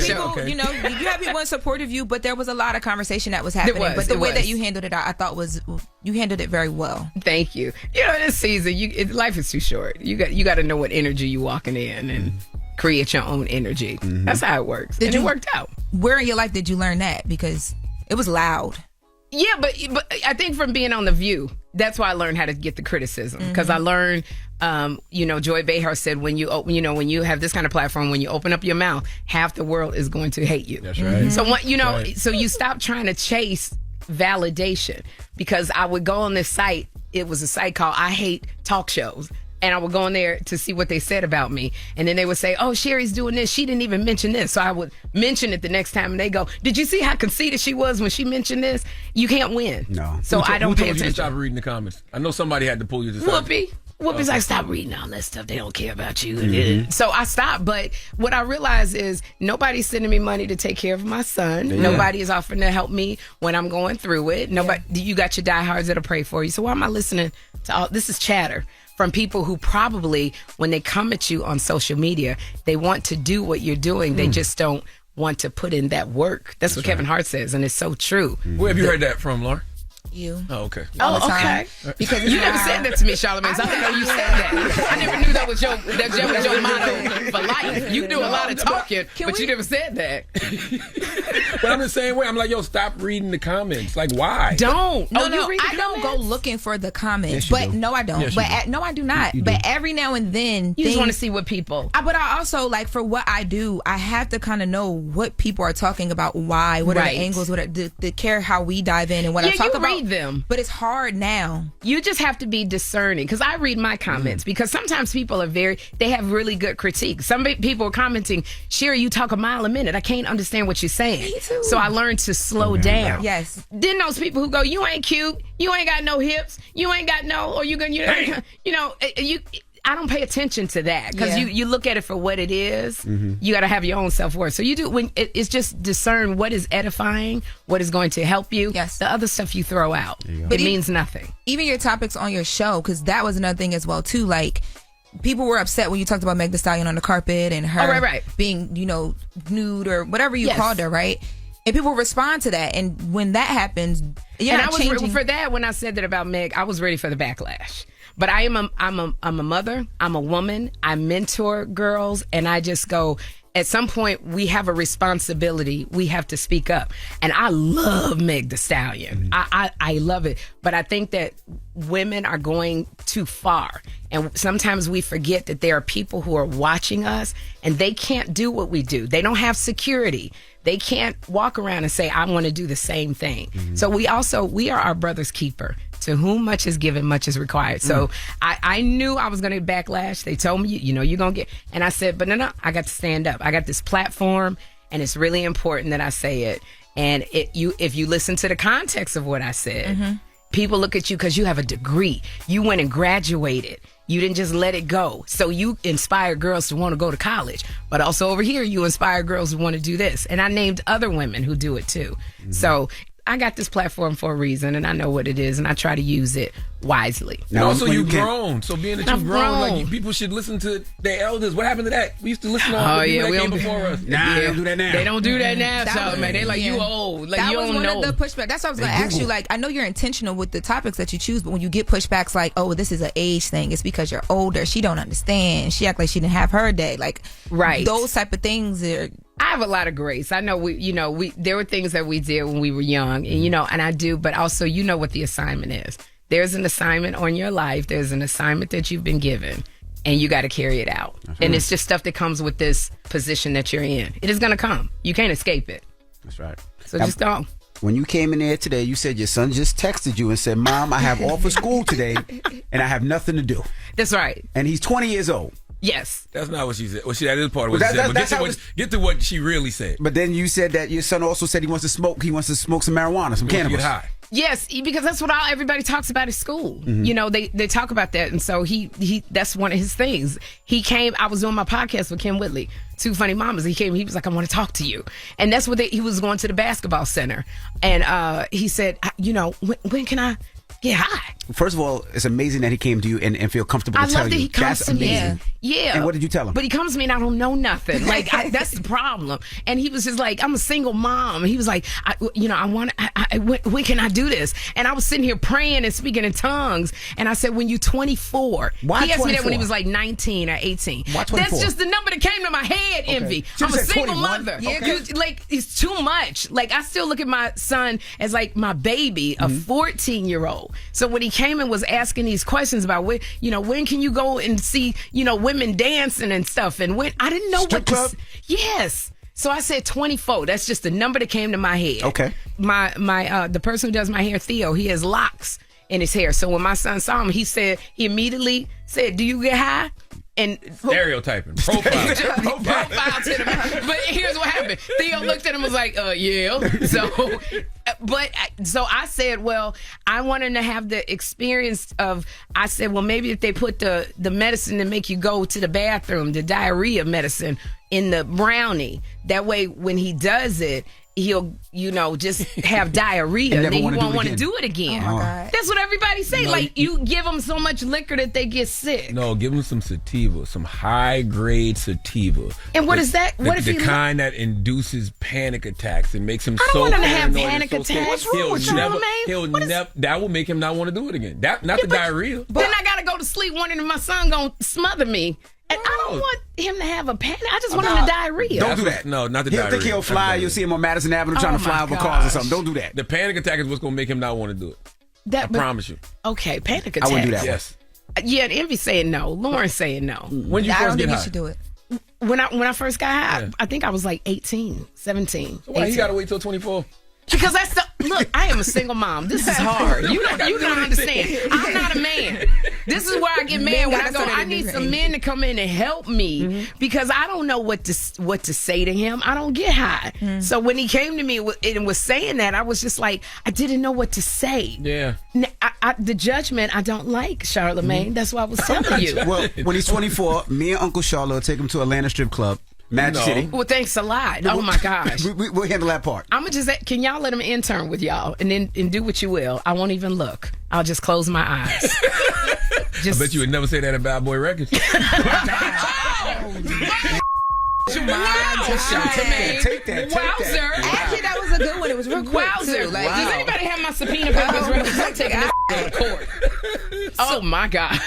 show, you know, you have people in support of you, but there was a lot of conversation that was happening. But the way that you handled it, I thought was you handled it very well. Thank you. You know, this season, life is too short. You got to know what energy you walking in and create your own energy. That's how it works. And it worked out. Where in your life did you learn that? Because it was loud. Yeah, but I think from being on The View, that's why I learned how to get the criticism. Because I learned, Joy Behar said, when you have this kind of platform, when you open up your mouth, half the world is going to hate you. That's right. So so you stop trying to chase validation. Because I would go on this site. It was a site called I Hate Talk Shows. And I would go in there to see what they said about me. And then they would say, oh, Sherri's doing this. She didn't even mention this. So I would mention it the next time. And they go, did you see how conceited she was when she mentioned this? You can't win. No. So I don't pay attention. You to stop reading the comments? I know somebody had to pull you to stop. Whoopi's like, stop reading all that stuff. They don't care about you. So I stopped. But what I realized is nobody's sending me money to take care of my son. Yeah. Nobody is offering to help me when I'm going through it. You got your diehards that'll pray for you. So why am I listening to all this? Is chatter from people who probably, when they come at you on social media, they want to do what you're doing. They just don't want to put in that work. That's what Kevin Hart says, and it's so true. Where have you heard that from, Lauren? You. Oh, okay. Okay. Because you never said that to me, Charlamagne. I didn't know you said that. I never knew that was your motto for life. You do a lot of talking, but you never said that. But I'm the same way. I'm like, yo, stop reading the comments. Like, why? Don't. I don't go looking for the comments. Yes, no, I don't. Yes, no, I do not. You but do. every now and then, you just want to see what people. But I also, like, for what I do, I have to kind of know what people are talking about, why, what are the angles, what are the care how we dive in and what I talk about. Read them. But it's hard now. You just have to be discerning, because I read my comments, because sometimes people are they have really good critiques. Some people are commenting, Sherri, you talk a mile a minute. I can't understand what you're saying. Me too. So I learned to slow down. Yes. Then those people who go, you ain't cute, you ain't got no hips, you ain't got I don't pay attention to that, because you look at it for what it is. You got to have your own self-worth. So you do, when it's just discern what is edifying, what is going to help you. Yes. The other stuff you throw out. It means nothing. Even your topics on your show, because that was another thing as well too. Like, people were upset when you talked about Meg Thee Stallion on the carpet and her being, nude or whatever you called her, right? And people respond to that. And when that happens, for that, when I said that about Meg, I was ready for the backlash. But I'm a mother, I'm a woman, I mentor girls, and I just go, at some point, we have a responsibility. We have to speak up. And I love Meg Thee Stallion. I love it. But I think that women are going too far. And sometimes we forget that there are people who are watching us, and they can't do what we do. They don't have security. They can't walk around and say, I want to do the same thing. So we are our brother's keeper. To whom much is given, much is required. So I knew I was going to get backlash. They told me, you're going to get... And I said, but no, I got to stand up. I got this platform, and it's really important that I say it. And if you listen to the context of what I said, people look at you because you have a degree. You went and graduated. You didn't just let it go. So you inspire girls to want to go to college. But also over here, you inspire girls who want to do this. And I named other women who do it too. So I got this platform for a reason, and I know what it is, and I try to use it wisely. Now, also, you've grown. So being that you've grown, like, people should listen to their elders. What happened to that? We used to listen to all the people that came before us. Nah, they don't do that now. They don't do that now, Charlamagne. They like, you old. Like, that you was don't one know. of the pushback. That's what I was going to ask you. Like, I know you're intentional with the topics that you choose, but when you get pushbacks like, oh, this is an age thing, it's because you're older. She don't understand. She act like she didn't have her day. Like, those type of things are... I have a lot of grace. I know there were things that we did when we were young, and and I do, but also what the assignment is. There's an assignment on your life. There's an assignment that you've been given, and you got to carry it out. And it's just stuff that comes with this position that you're in. It is going to come. You can't escape it. That's right. So just don't. When you came in there today, you said your son just texted you and said, Mom, I have off for school today, and I have nothing to do. That's right. And he's 20 years old. Yes. That's not what she said. Well, that is part of what she said. But get to what she really said. But then you said that your son also said he wants to smoke. He wants to smoke some marijuana, some cannabis. Get high. Yes, because that's what everybody talks about at school. They talk about that, and so he that's one of his things. He came. I was doing my podcast with Kim Whitley, Two Funny Mamas. He came. He was like, I want to talk to you, and that's what he was going to the basketball center, and he said, when can I get high. First of all, it's amazing that he came to you and feel comfortable to I tell love that you. he comes That's to me. amazing. Yeah. And what did you tell him? But he comes to me and I don't know nothing. Like, that's the problem. And he was just like, I'm a single mom. And he was like, when can I do this? And I was sitting here praying and speaking in tongues. And I said, when you're 24. Why he asked 24? me that when he was like 19 or 18. Why 24? That's just the number that came to my head, Envy. Should've I'm a said single 21. mother. Okay. It's too much. Like, I still look at my son as like my baby, a 14-year-old. So when he came and was asking these questions about when can you go and see, women dancing and stuff, and when I didn't know Strip club? Yes. So I said 24. That's just the number that came to my head. Okay. My the person who does my hair, Theo, he has locks in his hair. So when my son saw him, he immediately said, "Do you get high?" And stereotyping, profile to them. But here's what happened. Theo looked at him and was like, yeah. So I said, well, I want him to have the experience of, I said, well, maybe if they put the medicine to make you go to the bathroom, the diarrhea medicine in the brownie, that way when he does it, he'll, just have diarrhea. And then he won't want to do it again. Oh my God. That's what everybody say. No, like, you give them so much liquor that they get sick. No, give him some sativa, some high-grade sativa. And what is that? What if the he kind that induces panic attacks and makes him I don't so want him to have paranoid panic and so attacks. scared. What's wrong with Charlamagne? He'll never. That will make him not want to do it again. Not the diarrhea. Then I gotta go to sleep wondering if my son gonna smother me. And I don't want him to have a panic. I just want him to diarrhea. Don't do that. No, not the He'll diarrhea. think he'll fly. You'll see him on Madison Avenue trying to fly over cars or something. Don't do that. The panic attack is what's going to make him not want to do it. I promise you. Okay, panic attack. I wouldn't do that. Yes. Yeah, Envy saying no. Lauren saying no. When you I first don't get think high? you should do it. When I first got high, I think I was like 18, 17. So why 18. you got to wait till 24? Because that's look, I am a single mom. This is hard. You don't understand. I'm not a man. This is where I get mad when I go, I need some men to come in and help me because I don't know what to say to him. I don't get high. So when he came to me and was saying that, I was just like, I didn't know what to say. Yeah. The judgment I don't like, Charlamagne. That's why I was telling you. Well, when he's 24, me and Uncle Charlotte will take him to Atlanta Strip Club, Magic City. Well, thanks a lot. Oh my gosh. We'll handle that part. I'm gonna can y'all let him intern with y'all and do what you will. I won't even look. I'll just close my eyes. I bet you would never say that about Boy Records. Take that. Wowzer. Actually, that was a good one. It was real quick, Wowzer. too. Like, Does anybody have my subpoena papers ready? I'm taking this to court. Oh my God.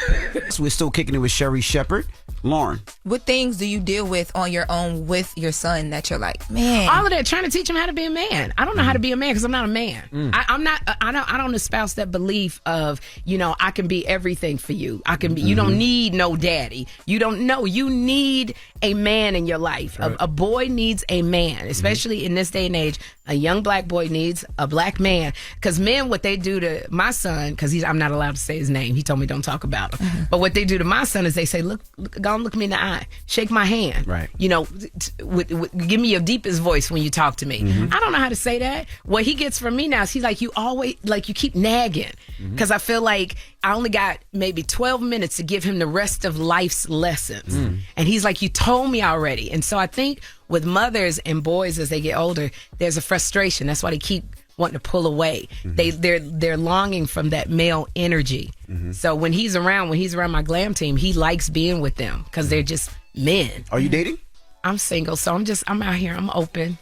So we're still kicking it with Sherri Shepherd. Lauren. what things do you deal with on your own with your son that you're like, man? All of that, trying to teach him how to be a man. I don't know how to be a man because I'm not a man. I don't espouse that belief of, I can be everything for you. I can be, you don't need no daddy. You don't know. You need a man in your life. Right. A boy needs a man, especially in this day and age. A young black boy needs a black man. Because men, what they do to my son, because I'm not allowed to say his name. He told me don't talk about him. But what they do to my son is they say, look, go and look me in the eye. Shake my hand. Right. Give me your deepest voice when you talk to me. Mm-hmm. I don't know how to say that. What he gets from me now is he's like, you always, you keep nagging. Because I feel like I only got maybe 12 minutes to give him the rest of life's lessons. And he's like, you told me already. And so I think with mothers and boys as they get older, there's a frustration. That's why they keep wanting to pull away. They're longing from that male energy. So when he's around my glam team, he likes being with them because they're just men. Are you dating? I'm single, so I'm out here. I'm open.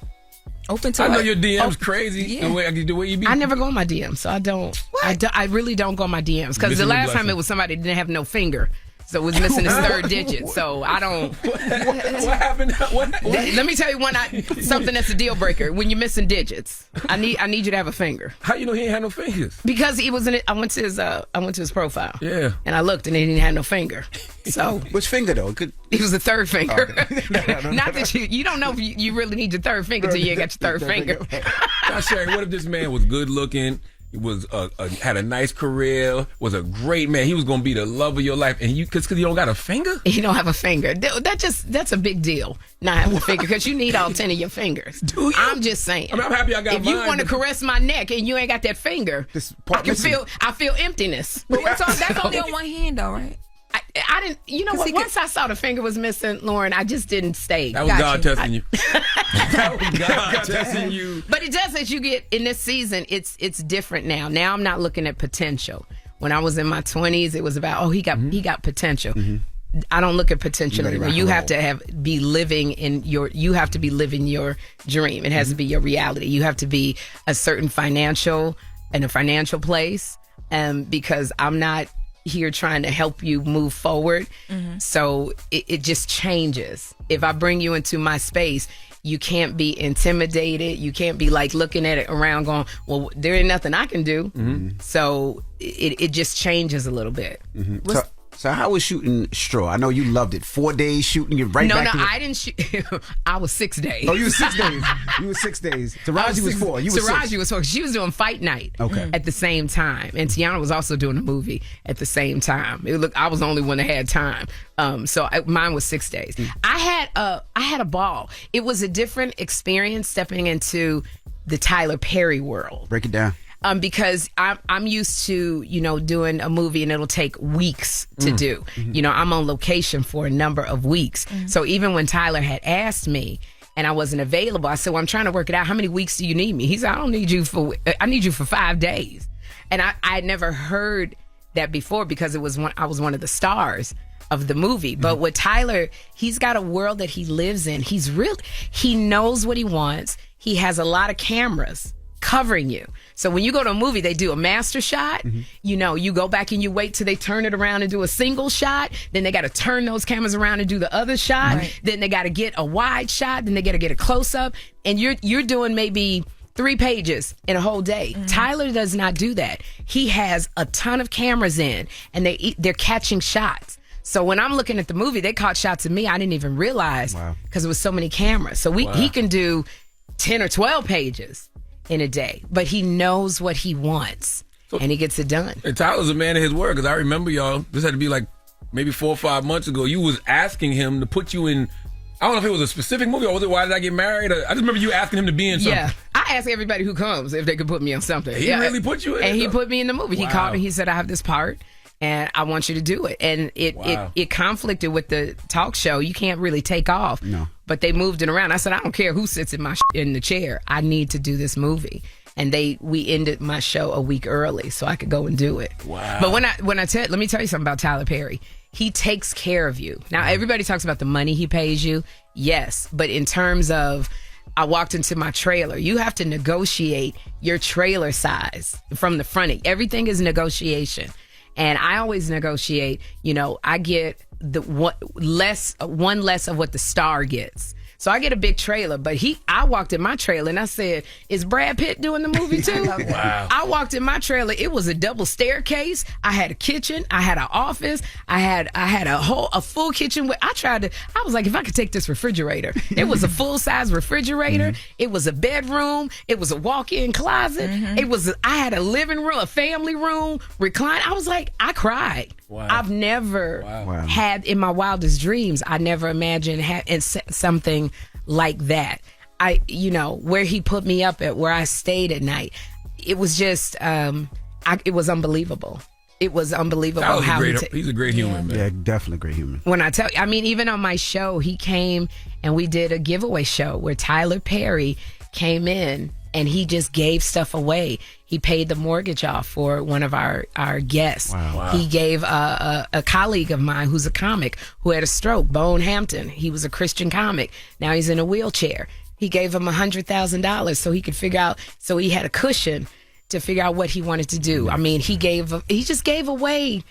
Open to I know it. your DM's crazy. Yeah. The way you be. I never go on my DMs, so I don't. I really don't go on my DMs because the last time it was somebody that didn't have no finger. So it was missing his third digit. So I don't. What happened? Let me tell you something that's a deal breaker. When you're missing digits, I need you to have a finger. How you know he ain't had no fingers? Because he was in it. I went to his profile. Yeah. And I looked and he didn't have no finger. So which finger though? He was the third finger. Okay. Not that you don't know if you really need your third finger till you ain't got your third finger. Now, Sherri, what if this man was good looking? Was had a nice career, was a great man. He was going to be the love of your life, and because you don't got a finger, he don't have a finger. That's a big deal. Not having a finger because you need all 10 of your fingers. Do you? I'm just saying. I mean, I'm happy I got if mine. you want to caress my neck and you ain't got that finger, I feel emptiness. But that's only on one hand though, right? I didn't. You know what? Once I saw the finger was missing, Loren, I just didn't stay. That was God testing you. That was God testing you. But it does as you get in this season. It's different now. Now I'm not looking at potential. When I was in my 20s, it was about he got potential. I don't look at potential anymore. You have to be living your dream. It has to be your reality. You have to be a certain financial place. Because I'm not here trying to help you move forward. So it just changes. If I bring you into my space, you can't be intimidated. You can't be like looking at it around going, well, there ain't nothing I can do. So it just changes a little bit. So how was shooting Straw? I know you loved it. 4 days shooting you right back to I didn't shoot. I was 6 days. Oh, you were 6 days. You were 6 days. Taraji was 4. You were 6. Taraji was 4. She was doing Fight Night at the same time. And Tiana was also doing a movie at the same time. I was the only one that had time. Mine was 6 days. I had a ball. It was a different experience stepping into the Tyler Perry world. Break it down. Because I'm used to, doing a movie and it'll take weeks to do. I'm on location for a number of weeks. So even when Tyler had asked me and I wasn't available, I said, well, I'm trying to work it out. How many weeks do you need me? He said, I need you for 5 days. And I had never heard that before because I was one of the stars of the movie. But with Tyler, he's got a world that he lives in. He knows what he wants. He has a lot of cameras covering you. So when you go to a movie, they do a master shot. You go back and you wait till they turn it around and do a single shot. Then they got to turn those cameras around and do the other shot. Right. Then they got to get a wide shot. Then they got to get a close up. And you're doing maybe 3 pages in a whole day. Tyler does not do that. He has a ton of cameras in, and they're catching shots. So when I'm looking at the movie, they caught shots of me. I didn't even realize because it was so many cameras. So he can do 10 or 12 pages in a day, but he knows what he wants and he gets it done. And Tyler's a man of his word, because I remember, y'all, this had to be like maybe 4 or 5 months ago, you was asking him to put you in, I don't know if it was a specific movie or was it Why Did I Get Married? I just remember you asking him to be in something. Yeah, I ask everybody who comes if they could put me on something. He really put you in and it, he put me in the movie. He called me, he said, I have this part and I want you to do it. And it conflicted with the talk show. You can't really take off. No. But they moved it around. I said, I don't care who sits in the chair. I need to do this movie. And we ended my show a week early so I could go and do it. Wow. But let me tell you something about Tyler Perry. He takes care of you. Now, everybody talks about the money he pays you. Yes. But in terms of, I walked into my trailer. You have to negotiate your trailer size from the front. Everything is negotiation. And I always negotiate, I get one less of what the star gets. So I get a big trailer, but I walked in my trailer and I said, is Brad Pitt doing the movie too? Wow. I walked in my trailer. It was a double staircase. I had a kitchen. I had an office. I had a full kitchen. I was like, if I could take this refrigerator. It was a full size refrigerator. It was a bedroom. It was a walk-in closet. I had a living room, a family room, recline. I was like, I cried. Wow. I've never had in my wildest dreams. I never imagined something like that. Where he put me up at, where I stayed at night. It was just, it was unbelievable. It was unbelievable how he's a great human, man. Yeah, definitely a great human. When I tell you, even on my show, he came and we did a giveaway show where Tyler Perry came in and he just gave stuff away. He paid the mortgage off for one of our guests. Wow. He gave a colleague of mine who's a comic who had a stroke, Bone Hampton. He was a Christian comic. Now he's in a wheelchair. He gave him $100,000 so he could figure out, so he had a cushion to figure out what he wanted to do. He just gave away.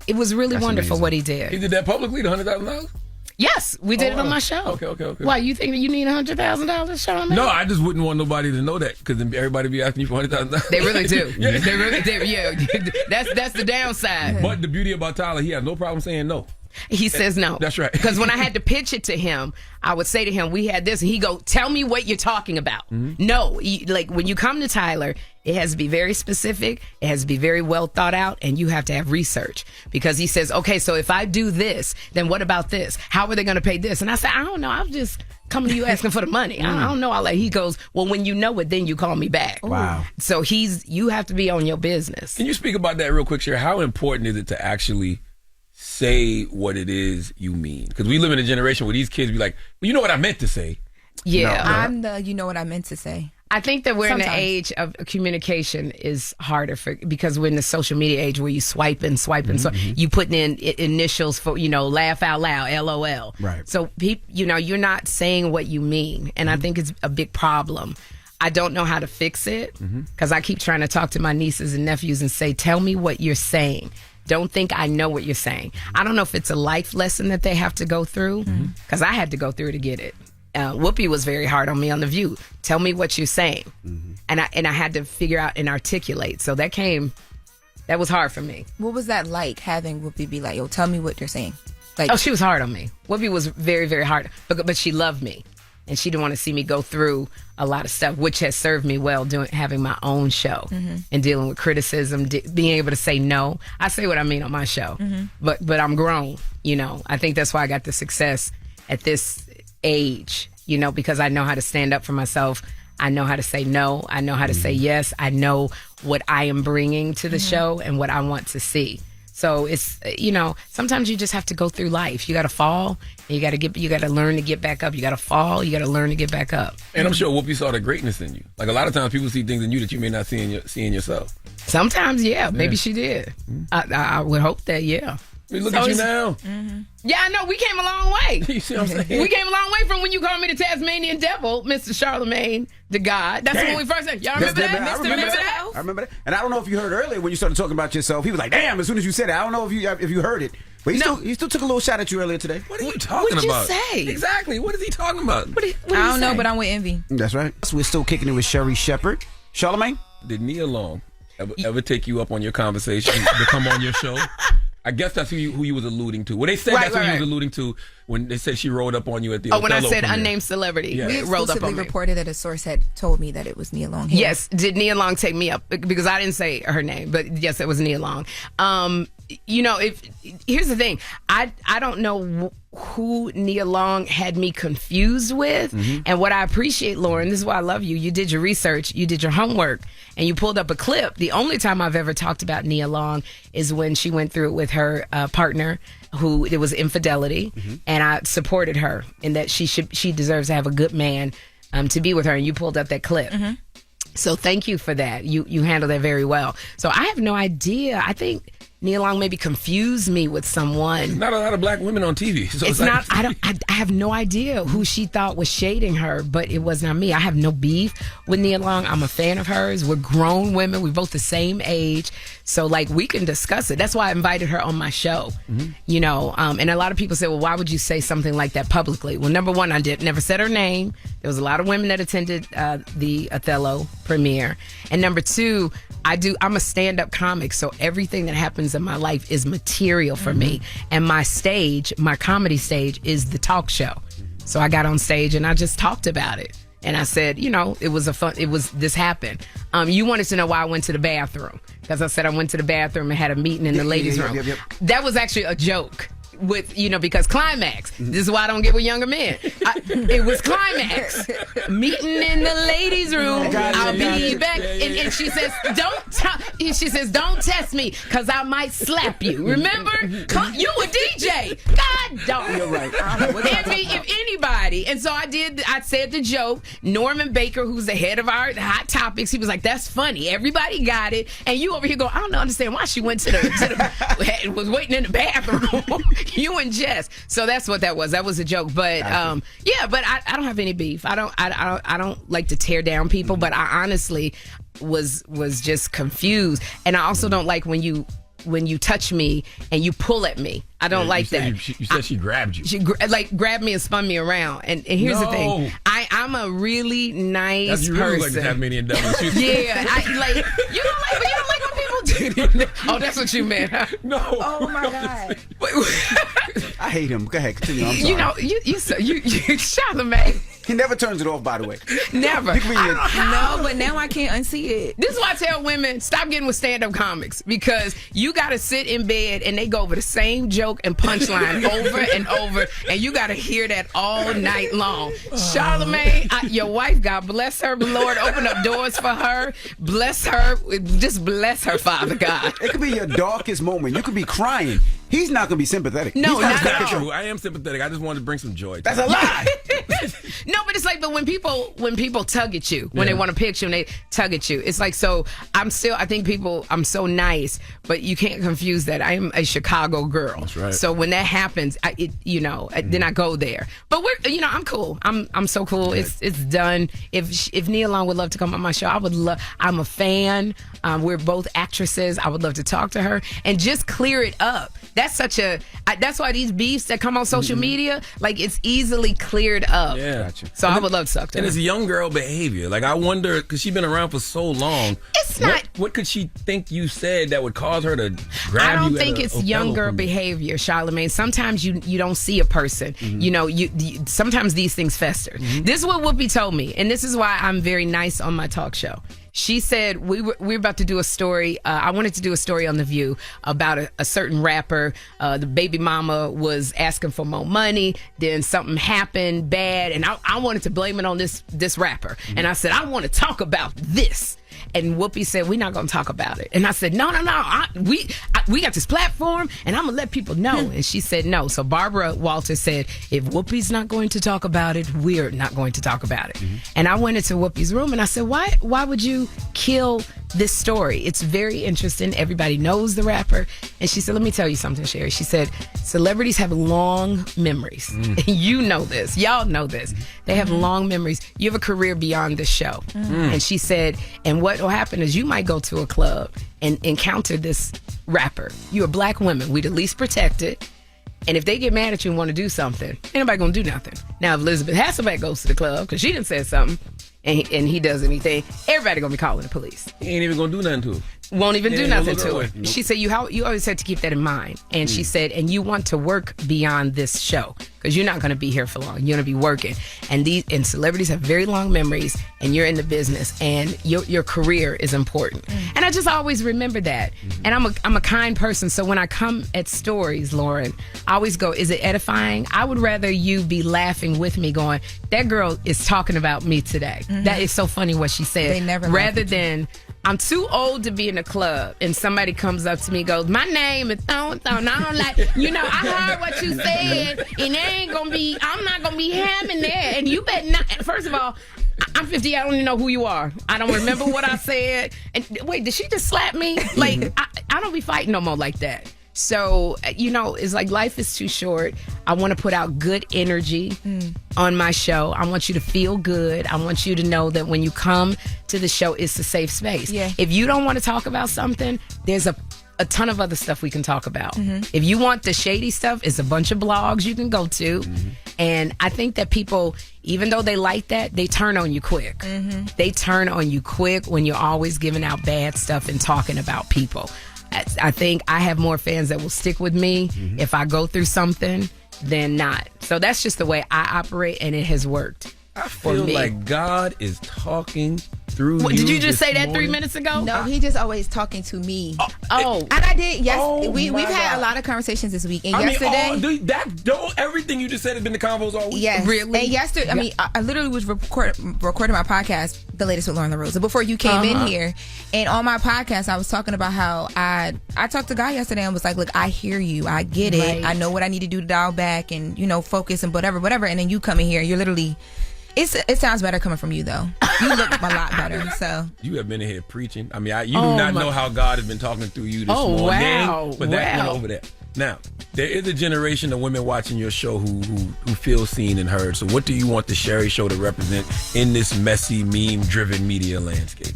It was really wonderful what he did. He did that publicly, the $100,000? Yes, we did it on my show. Okay. Why, you think you need $100,000, Charlamagne? No, I just wouldn't want nobody to know that, because then everybody be asking you for $100,000. They really do. Yeah. They really do. Yeah, that's the downside. But the beauty about Tyler, he has no problem saying no. He says no. That's right. Because when I had to pitch it to him, I would say to him, we had this, and he go, tell me what you're talking about. No, like when you come to Tyler, it has to be very specific, it has to be very well thought out, and you have to have research. Because he says, okay, so if I do this, then what about this? How are they going to pay this? And I said, I don't know, I'm just coming to you asking for the money. I don't know. He goes, well, when you know it, then you call me back. Wow. So you have to be on your business. Can you speak about that real quick, Sherri? How important is it to actually say what it is you mean. Because we live in a generation where these kids be like, well, you know what I meant to say. Yeah. I'm the you know what I meant to say. I think that we're in Sometimes. an age of communication is harder because we're in the social media age where you swipe and you putting in initials for, laugh out loud, LOL. Right. So, you're not saying what you mean. And I think it's a big problem. I don't know how to fix it because I keep trying to talk to my nieces and nephews and say, tell me what you're saying. Don't think I know what you're saying. I don't know if it's a life lesson that they have to go through because I had to go through to get it. Whoopi was very hard on me on The View. Tell me what you're saying. And I had to figure out and articulate. So that was hard for me. What was that like, having Whoopi be like, yo, tell me what you're saying? Like, oh, she was hard on me. Whoopi was very, very hard. But she loved me. And she didn't want to see me go through a lot of stuff, which has served me well having my own show and dealing with criticism, being able to say no. I say what I mean on my show. But I'm grown, I think that's why I got the success at this age, because I know how to stand up for myself. I know how to say no. I know how to say yes. I know what I am bringing to the show and what I want to see. So it's, sometimes you just have to go through life. You got to fall and you got to learn to get back up. You got to fall. You got to learn to get back up. And I'm sure Whoopi saw the greatness in you. Like a lot of times people see things in you that you may not see in yourself. Sometimes, yeah. Maybe she did. I would hope that, yeah. Look at you now. Yeah, I know. We came a long way. You see what I'm saying? We came a long way from when you called me the Tasmanian Devil, Mr. Charlamagne, the God. That's when we first said, y'all remember that? I remember that. And I don't know if you heard earlier when you started talking about yourself. He was like, damn, as soon as you said it. I don't know if you heard it. But he still took a little shot at you earlier today. What are you talking about? What did you say? Exactly. What is he talking about? I don't know, but I'm with Envy. That's right. So we're still kicking it with Sherri Shepherd. Charlamagne? Did Nia Long ever take you up on your conversation to come on your show? I guess that's who you was alluding to. Well, they said that's who you was alluding to when they said she rolled up on you at the when I said premiere. unnamed celebrity. We rolled up on me. reported that a source had told me that it was Nia Long. Yes, did Nia Long take me up? Because I didn't say her name, but yes, it was Nia Long. Here's the thing. I don't know who Nia Long had me confused with. And what I appreciate, Loren, this is why I love you. You did your research, you did your homework, and you pulled up a clip. The only time I've ever talked about Nia Long is when she went through it with her partner, who it was infidelity, and I supported her in that she deserves to have a good man to be with her, and you pulled up that clip. So thank you for that. You handled that very well. So I have no idea. I think Nia Long maybe confused me with someone. Not a lot of black women on TV. So it's not. I have no idea who she thought was shading her, but it was not me. I have no beef with Nia Long. I'm a fan of hers. We're grown women. We're both the same age, so we can discuss it. That's why I invited her on my show. And a lot of people say, well, why would you say something like that publicly? Well, number one, I never said her name. There was a lot of women that attended the Othello premiere, and number two, I'm a stand-up comic, so everything that happens in my life is material for me. And my comedy stage is the talk show. So I got on stage and I just talked about it. And I said, this happened. You wanted to know why I went to the bathroom. Because I said I went to the bathroom and had a meeting in the ladies' room. That was actually a joke. Because climax. This is why I don't get with younger men. It was climax. Meeting in the ladies' room. I'll be back. And she says, don't test me because I might slap you. Remember? You a DJ. God dog. You're right. If anybody. And so I said the joke. Norman Baker, who's the head of our Hot Topics, he was like, that's funny. Everybody got it. And you over here go, I don't understand why she went to the was waiting in the bathroom. You and Jess. So that's what that was. That was a joke. But but I don't have any beef. I don't like to tear down people, but I honestly was just confused. And I also don't like when you touch me and you pull at me. I don't like that. You said she grabbed you. She grabbed me and spun me around. And here's the thing. I'm a really nice person. Really like the Tasmanian Devil. Yeah. You don't like when people do. Oh, that's what you meant. Huh? No. Oh my God. I hate him. Go ahead, continue. I'm sorry. You Charlamagne. He never turns it off, by the way. Never. No, but now I can't unsee it. This is why I tell women, stop getting with stand-up comics, because you got to sit in bed and they go over the same joke and punchline over and over, and you got to hear that all night long. Charlamagne, your wife, God bless her, Lord, open up doors for her. Bless her. Just bless her, Father God. It could be your darkest moment. You could be crying, He's not going to be sympathetic. No, that's not true. I am sympathetic. I just wanted to bring some joy. That's a lie. No, but it's like, but when people tug at you, when they want a picture and they tug at you, it's like, so I think I'm so nice, but you can't confuse that. I am a Chicago girl. That's right. So when that happens, then I go there. But I'm cool. I'm so cool. Right. It's done. If Nia Long would love to come on my show, I would love. I'm a fan. We're both actresses. I would love to talk to her and just clear it up. That's why these beefs that come on social media, like, it's easily cleared up. Yeah. Gotcha. So I would love to talk to her. And it's young girl behavior. Like, I wonder, because she's been around for so long. It's not. What could she think you said that would cause her to grab you? I don't think it's young girl behavior, Charlamagne. Sometimes you don't see a person. You sometimes these things fester. This is what Whoopi told me, and this is why I'm very nice on my talk show. She said we're about to do a story. I wanted to do a story on The View about a certain rapper. The baby mama was asking for more money. Then something happened bad, and I wanted to blame it on this rapper. And I said, I want to talk about this. And Whoopi said, we're not going to talk about it. And I said, no. We got this platform, and I'm going to let people know. And she said no. So Barbara Walters said, if Whoopi's not going to talk about it, we're not going to talk about it. And I went into Whoopi's room, and I said, why would you kill this story? It's very interesting. Everybody knows the rapper. And she said, let me tell you something, Sherri. She said, celebrities have long memories. You know this. Y'all know this. They have long memories. You have a career beyond this show. And she said, and what will happen is you might go to a club and encounter this rapper. You're a black woman. We the least protected. And if they get mad at you and want to do something, ain't nobody going to do nothing. Now, if Elizabeth Hasselbeck goes to the club because she done said something, and he does anything, everybody gonna be calling the police. He ain't even gonna do nothing to her. Won't even do nothing to her. Nope. She said, you always have to keep that in mind. And she said, and you want to work beyond this show because you're not going to be here for long. You're going to be working. And celebrities have very long memories, and you're in the business, and your career is important. And I just always remember that. And I'm a kind person, so when I come at stories, Loren, I always go, is it edifying? I would rather you be laughing with me going, that girl is talking about me today. That is so funny what she said. They never rather than, I'm too old to be in a club and somebody comes up to me and goes, my name is Thon. I'm like, I heard what you said, and I'm not going to be having that. And you better not. First of all, I'm 50. I don't even know who you are. I don't remember what I said. And wait, did she just slap me? Like, I don't be fighting no more like that. So, it's like life is too short. I want to put out good energy on my show. I want you to feel good. I want you to know that when you come to the show, it's a safe space. Yeah. If you don't want to talk about something, there's a ton of other stuff we can talk about. If you want the shady stuff, it's a bunch of blogs you can go to. And I think that people, even though they like that, they turn on you quick. They turn on you quick when you're always giving out bad stuff and talking about people. I think I have more fans that will stick with me if I go through something than not. So that's just the way I operate, and it has worked. I feel like God is talking through you. Did you just say that morning? 3 minutes ago? No, he just always talking to me. Oh. And I did. Yes, we've my had God. a lot of conversations this week. And yesterday, everything you just said has been the convos all week. Yes, really. And yesterday, I literally was recording my podcast, The Latest with Loren LoRosa, before you came in here. And on my podcast, I was talking about how I talked to Guy yesterday and was like, look, I hear you, I get it, Right. I know what I need to do to dial back and focus and whatever. And then you come in here, you're literally. It sounds better coming from you, though. You look a lot better. So you have been in here preaching. I mean, you do not know how God has been talking through you this morning. Wow. But that went over there. Now, there is a generation of women watching your show who feel seen and heard. So what do you want the Sherri Show to represent in this messy, meme-driven media landscape?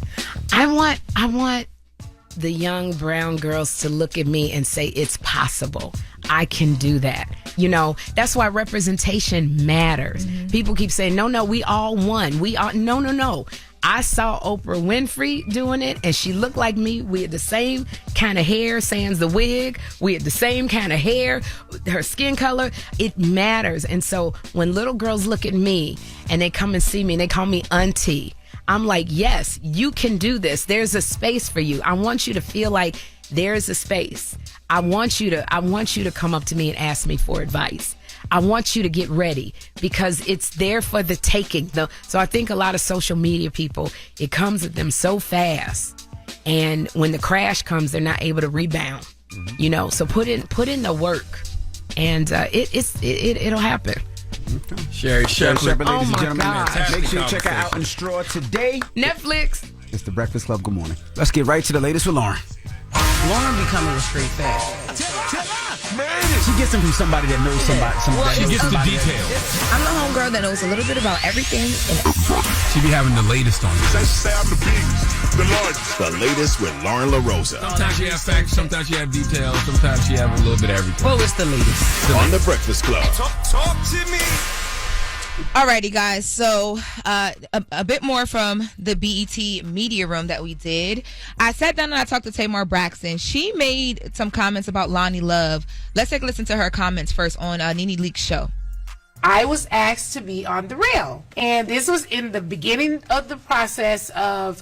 I want the young brown girls to look at me and say, it's possible. I can do that. That's why representation matters. People keep saying, no, we all won. No. I saw Oprah Winfrey doing it, and she looked like me. We had the same kind of hair, sans the wig. We had the same kind of hair, her skin color. It matters. And so when little girls look at me and they come and see me and they call me auntie, I'm like, yes, you can do this. There's a space for you. I want you to feel like there's a space. I want you to come up to me and ask me for advice. I want you to get ready because it's there for the taking. So I think a lot of social media people, it comes at them so fast. And when the crash comes, they're not able to rebound. You know, so put in the work, and it'll happen. Sherri Shepherd, ladies and gentlemen. gosh. Make sure you check her out on Straw today. Netflix. It's the Breakfast Club. Good morning. Let's get right to the latest with Loren. Loren becoming a straight fast. She gets them from somebody that knows somebody. She gets the details. I'm the homegirl that knows a little bit about everything. She be having the latest on you. The latest with Loren LoRosa. Sometimes she have facts, sometimes she have details, sometimes she have a little bit of everything. Well, it's the latest. On the Breakfast Club. Talk to me. Alrighty, guys. So a bit more from the BET media room that we did. I sat down and I talked to Tamar Braxton. She made some comments about Loni Love. Let's take a listen to her comments first on Nene Leak's show. I was asked to be on The Real, and this was in the beginning of the process of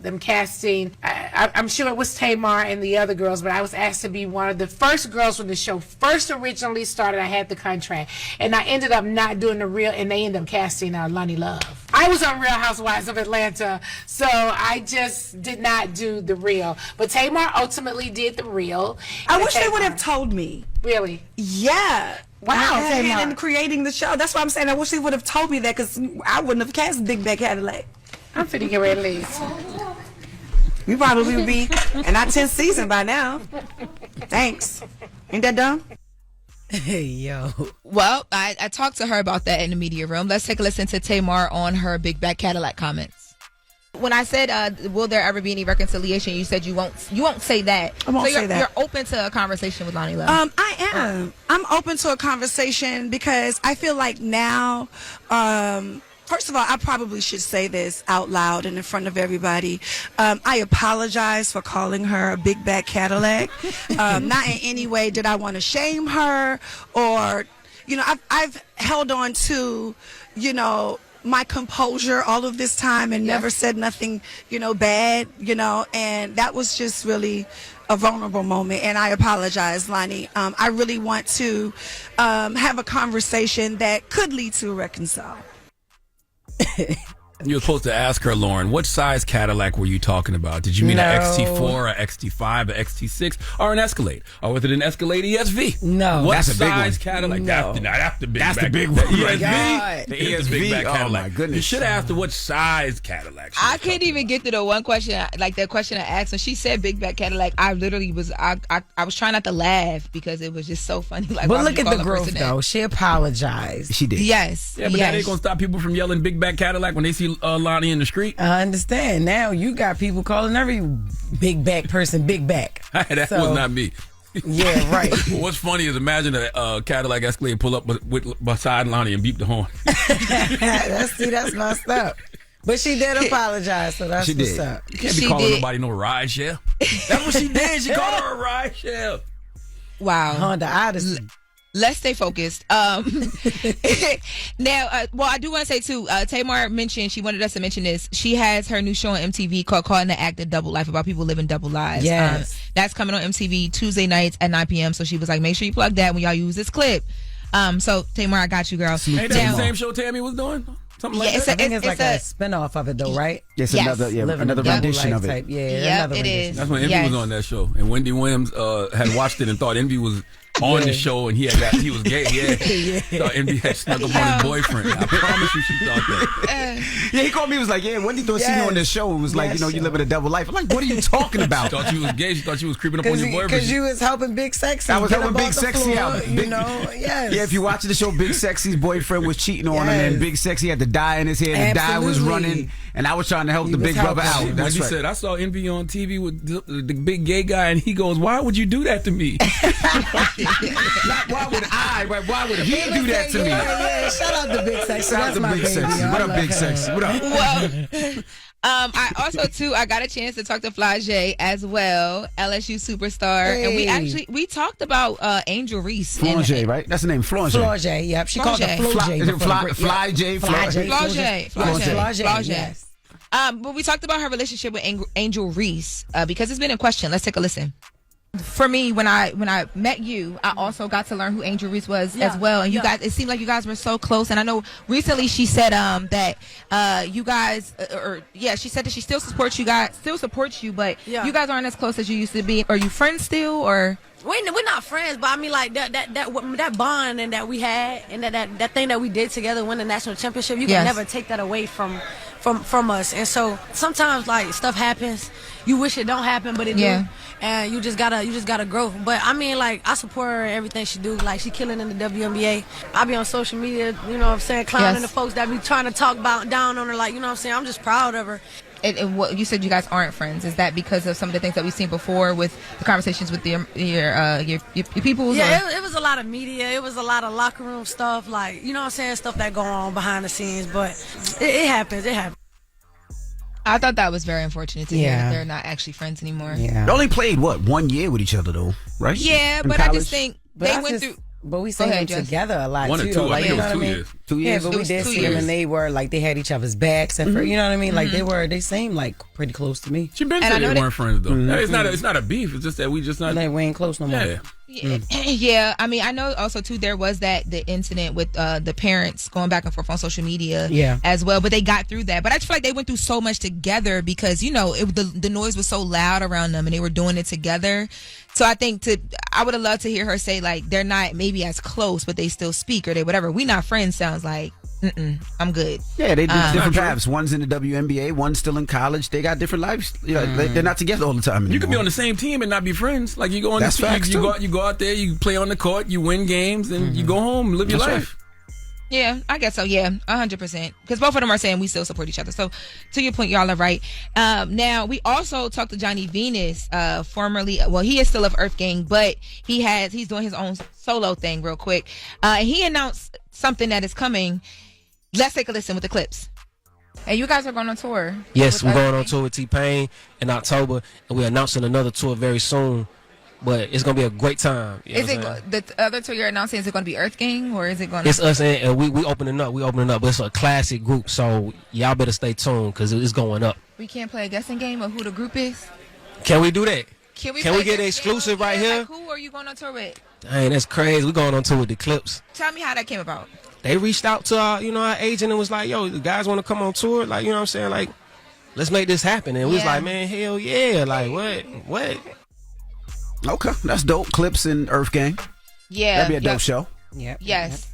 them casting. I'm sure it was Tamar and the other girls, but I was asked to be one of the first girls when the show first originally started. I had the contract, and I ended up not doing The Real, and they ended up casting Loni Love. I was on Real Housewives of Atlanta, so I just did not do The Real. But Tamar ultimately did The Real. I wish they would have told me. Really? Yeah. Wow, I had a hand Tamar. in creating the show. That's why I'm saying I wish they would have told me that, because I wouldn't have cast Big Bad Cadillac. I'm finna get ready to leave. We probably would be in our 10th season by now. Thanks. Ain't that dumb? Hey, yo. Well, I talked to her about that in the media room. Let's take a listen to Tamar on her Big Bad Cadillac comments. When I said, will there ever be any reconciliation, you said you won't say that. I won't say that. You're open to a conversation with Loni Love. I am. I'm open to a conversation because I feel like now, first of all, I probably should say this out loud and in front of everybody. I apologize for calling her a Big Bad Cadillac. Not in any way did I want to shame her or, you know, I've held on to, you know, my composure all of this time and never said nothing, you know, bad, you know, and that was just really a vulnerable moment, and I apologize, Loni. I really want to have a conversation that could lead to a reconcile. You were supposed to ask her, Loren, what size Cadillac were you talking about? Did you mean an XT4 or XT5 or XT6 or an Escalade? Or was it an Escalade ESV? No. What That's a big size one. Cadillac? No. That's the big That's back. the big one. The Oh my God. ESV? The It's the big ESV. back Oh, Cadillac. my goodness. You should have asked her what size Cadillac. I couldn't even get to the one question, like that question I asked. When she said Big Bad Cadillac, I literally was, I was trying not to laugh because it was just so funny. Like, But why look would you at call the a growth, person that? though. She apologized. She did. Yes. Yeah, but that ain't going to stop people from yelling Big Back Cadillac when they see Loni in the street. I understand. Now you got people calling every big back person big back. That So- was not me. Yeah, right. What's funny is imagine a Cadillac Escalade pull up beside Loni and beep the horn. That's messed up. But she did apologize, so that's She what's did. up. You can't be calling nobody no ride share. That's what she did. She called her a ride share. Wow. Honda Odyssey. Let's stay focused. Now, well, I do want to say too, Tamar mentioned, she wanted us to mention this. She has her new show on MTV called Caught in the Act of Double Life, about people living double lives. Yes. That's coming on MTV Tuesday nights at 9 p.m. So she was like, make sure you plug that when y'all use this clip. So Tamar, I got you, girl. Ain't that the same show Tammy was doing? Something like that? I think it's like a spinoff of it, though, right? Yes, Yes. another rendition of it. Type. Yeah, Yep, another it rendition. is. That's when Envy Yes. was on that show, and Wendy Williams had watched it and thought Envy was on the show, and he was gay. Yeah, thought Envy had snuck up on his boyfriend. I promise you, she thought that. Yeah, he called me. He was like, "Yeah, Wendy thought see you on this show and was like, Yes, you living a double life." I'm like, "What are you talking She about?" thought you was gay. She thought you was creeping up on your boyfriend. Because you was helping Big Sexy. I was get helping him Big off the Sexy floor, out. You know, yes. Yeah, if you watch the show, Big Sexy's boyfriend was cheating on him, and Big Sexy had the dye in his hair. And the dye was Absolutely. running, and I was trying to help He the was big brother helping out. him. That's Wendy right. said, "I saw Envy on TV with the big gay guy," and he goes, "Why would you do that to me?" Not why would I, but why would he do that to me? Yeah, shout out to Big Sexy. Shout out That's to my Big baby. Sexy. I What up, love Big her. Sexy? What up? Well, I also too, I got a chance to talk to Flage as well, LSU superstar, and we talked about Angel Reese. Flage, right? That's the name, Flage. Flage, yep. She called her Flage. Flage. Yes. But we talked about her relationship with Angel Reese because it's been in question. Let's take a listen. for me, when I met you, I also got to learn who Angel Reese was as well. And you guys, it seemed like you guys were so close. And I know recently she said that you guys, she said that she still supports you guys, but you guys aren't as close as you used to be. Are you friends still, or? We're not friends, but I mean, like that bond and that we had, and that thing that we did together, win the national championship. You can never take that away from us. And so sometimes, like, stuff happens. You wish it don't happen, but it do. And you just gotta grow. But I mean, like, I support her in everything she do. Like, she killing in the WNBA. I be on social media, you know what I'm saying, clowning the folks that be trying to talk down on her. Like, you know what I'm saying. I'm just proud of her. And what you said, you guys aren't friends. Is that because of some of the things that we've seen before with the conversations with your people? Yeah, it was a lot of media. It was a lot of locker room stuff, like, you know what I'm saying, stuff that go on behind the scenes. But it happens. It happens. I thought that was very unfortunate to hear that they're not actually friends anymore. Yeah. They only played 1 year with each other though, right? Yeah, In but college? I just think they went through. But we seen them together a lot 1 or too. 2. Like, I think it was 2 years. 2 years. Yeah, but we did see them, and they were like they had each other's backs, and you know what I mean. Like they seemed like pretty close to me. She been said they weren't friends though. It's not a beef. It's just that we just not. Like, we ain't close no more. Yeah, I mean, I know also too there was the incident with the parents going back and forth on social media as well, but they got through that. But I just feel like they went through so much together because the noise was so loud around them and they were doing it together. So I think I would have loved to hear her say, like, they're not maybe as close, but they still speak or they whatever. We not friends sounds like, I'm good. Yeah, they do different paths. One's in the WNBA, one's still in college. They got different lives. You know, they're not together all the time anymore. You can be on the same team and not be friends. Like, you go on That's facts, you go out there, you play on the court, you win games, and you go home, live your life. Right. Yeah, I guess so. Yeah, 100%. Because both of them are saying we still support each other. So, to your point, y'all are right. Now, we also talked to Johnny Venus, formerly. Well, he is still of Earth Gang, but he's doing his own solo thing real quick. And he announced something that is coming. Let's take a listen with the clips. And you guys are going on tour. Yes, we're going on tour with T-Pain in October, and we're announcing another tour very soon. But it's gonna be a great time. Is it the other tour you're announcing? Is it going to be Earth Gang or is it going to? It's us and we opening up. We opening up. But it's a classic group, so y'all better stay tuned because it's going up. We can't play a guessing game of who the group is. Can we do that? Can we get an exclusive right here? Like, who are you going on tour with? Dang, that's crazy. We're going on tour with the Clips. Tell me how that came about. They reached out to our agent and was like, "Yo, the guys want to come on tour? Like, you know what I'm saying? Like, let's make this happen." And we was like, "Man, hell yeah! Like, what?" Okay, that's dope. Clips and Earth Gang. Yeah, that'd be a dope show. Yep. Yes.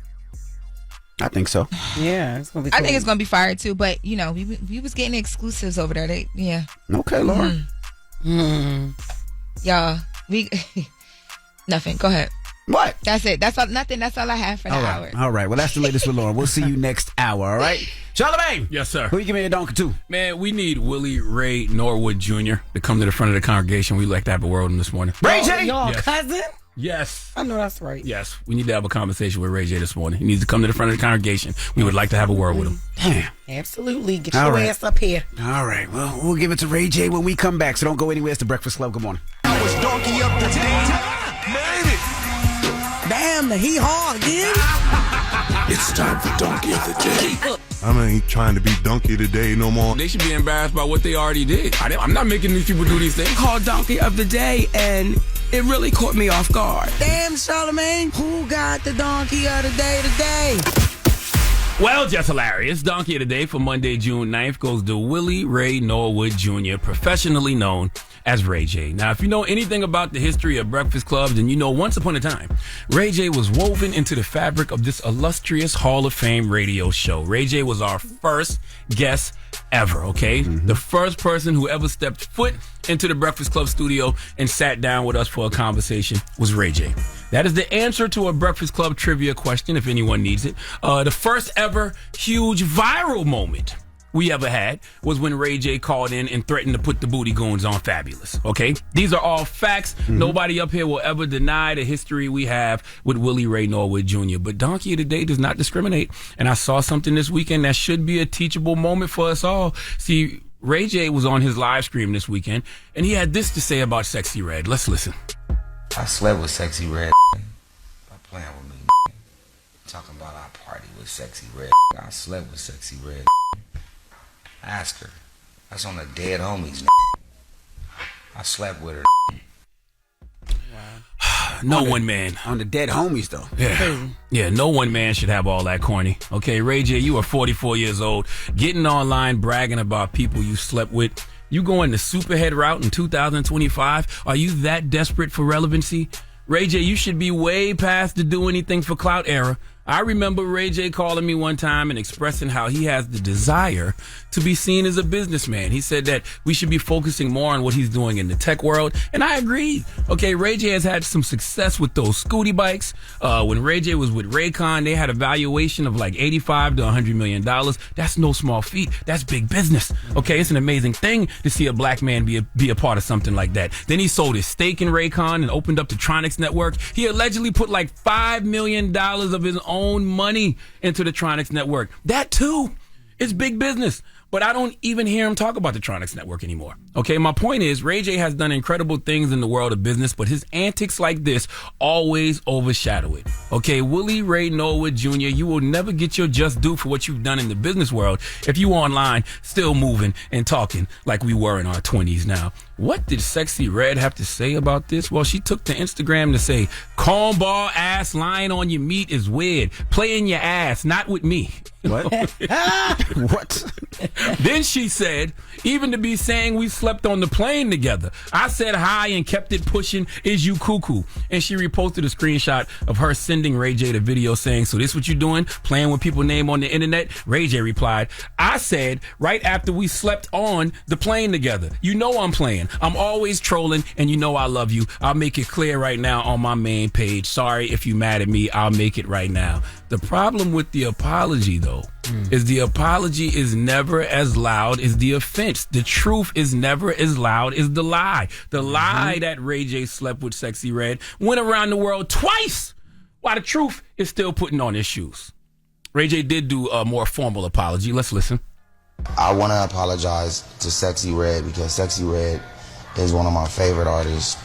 I think so. Yeah, it's gonna be. Cool. I think it's gonna be fire too. But we was getting exclusives over there. Okay, Loren. Y'all, nothing. Go ahead. What? That's it. That's all. Nothing. That's all I have for the hour. All right. Well, that's the latest with Loren. We'll see you next hour. All right. Charlamagne. Yes, sir. Who you give me a donkey to? Man, we need Willie Ray Norwood Jr. to come to the front of the congregation. We'd like to have a word with him this morning. Ray J? Y'all cousin? Yes. I know that's right. Yes. We need to have a conversation with Ray J this morning. He needs to come to the front of the congregation. We would like to have a word with him. Damn. Absolutely. Get All your right. ass up here. All right. Well, we'll give it to Ray J when we come back. So don't go anywhere. It's the Breakfast Club. Good morning. I was donkey up the day. Made it. Damn, the hee-haw again. It's time for Donkey of the Day. I ain't trying to be Donkey of the Day no more. They should be embarrassed by what they already did. I'm not making these people do these things. Called Donkey of the Day, and it really caught me off guard. Damn, Charlamagne, who got the Donkey of the Day today? Well, Jess Hilarious, Donkey of the Day for Monday, June 9th goes to Willie Ray Norwood Jr., professionally known as Ray J. Now, if you know anything about the history of Breakfast Club, then you know once upon a time, Ray J was woven into the fabric of this illustrious Hall of Fame radio show. Ray J was our first guest ever, okay? The first person who ever stepped foot into the Breakfast Club studio and sat down with us for a conversation was Ray J. That is the answer to a Breakfast Club trivia question, if anyone needs it. The first ever huge viral moment we ever had was when Ray J called in and threatened to put the booty goons on Fabulous, okay? These are all facts. Nobody up here will ever deny the history we have with Willie Ray Norwood Jr. But Donkey of the Day does not discriminate. And I saw something this weekend that should be a teachable moment for us all. See, Ray J was on his live stream this weekend, and he had this to say about Sexy Red. Let's listen. I slept with Sexy Red. Stop playing with me. Talking about our party with Sexy Red. I slept with Sexy Red. Ask her. That's on the dead homies. I slept with her. No one man. On the dead homies, though. Yeah, no one man should have all that corny. Okay, Ray J, you are 44 years old, getting online bragging about people you slept with. You going the superhead route in 2025? Are you that desperate for relevancy? Ray J, you should be way past the do anything for clout era. I remember Ray J calling me one time and expressing how he has the desire to be seen as a businessman. He said that we should be focusing more on what he's doing in the tech world, and I agreed. Okay, Ray J has had some success with those scooty bikes. When Ray J was with Raycon, they had a valuation of like $85 to $100 million. That's no small feat. That's big business. Okay, it's an amazing thing to see a black man be a part of something like that. Then he sold his stake in Raycon and opened up the Tronics network. He allegedly put like $5 million of his own money into the Tronics network. That too is big business. But I don't even hear him talk about the Tronics network anymore. Okay, my point is Ray J has done incredible things in the world of business, but his antics like this always overshadow it. Okay, Willie Ray Norwood Jr., you will never get your just due for what you've done in the business world if you online still moving and talking like we were in our 20s now. What did Sexy Red have to say about this? Well, she took to Instagram to say, cornball ass lying on your meat is weird. Playing your ass, not with me. What? What? Then she said, even to be saying we slept on the plane together. I said hi and kept it pushing. Is you cuckoo? And she reposted a screenshot of her sending Ray J the video saying, so this what you doing? Playing with people's name on the internet? Ray J replied, I said right after we slept on the plane together. You know I'm playing. I'm always trolling and you know I love you. I'll make it clear right now on my main page. Sorry if you mad at me. I'll make it right now. The problem with the apology, though, is the apology is never as loud as the offense. The truth is never as loud as the lie. The lie that Ray J slept with Sexy Red went around the world twice, while the truth is still putting on his shoes. Ray J did do a more formal apology. Let's listen. I want to apologize to Sexy Red because Sexy Red is one of my favorite artists.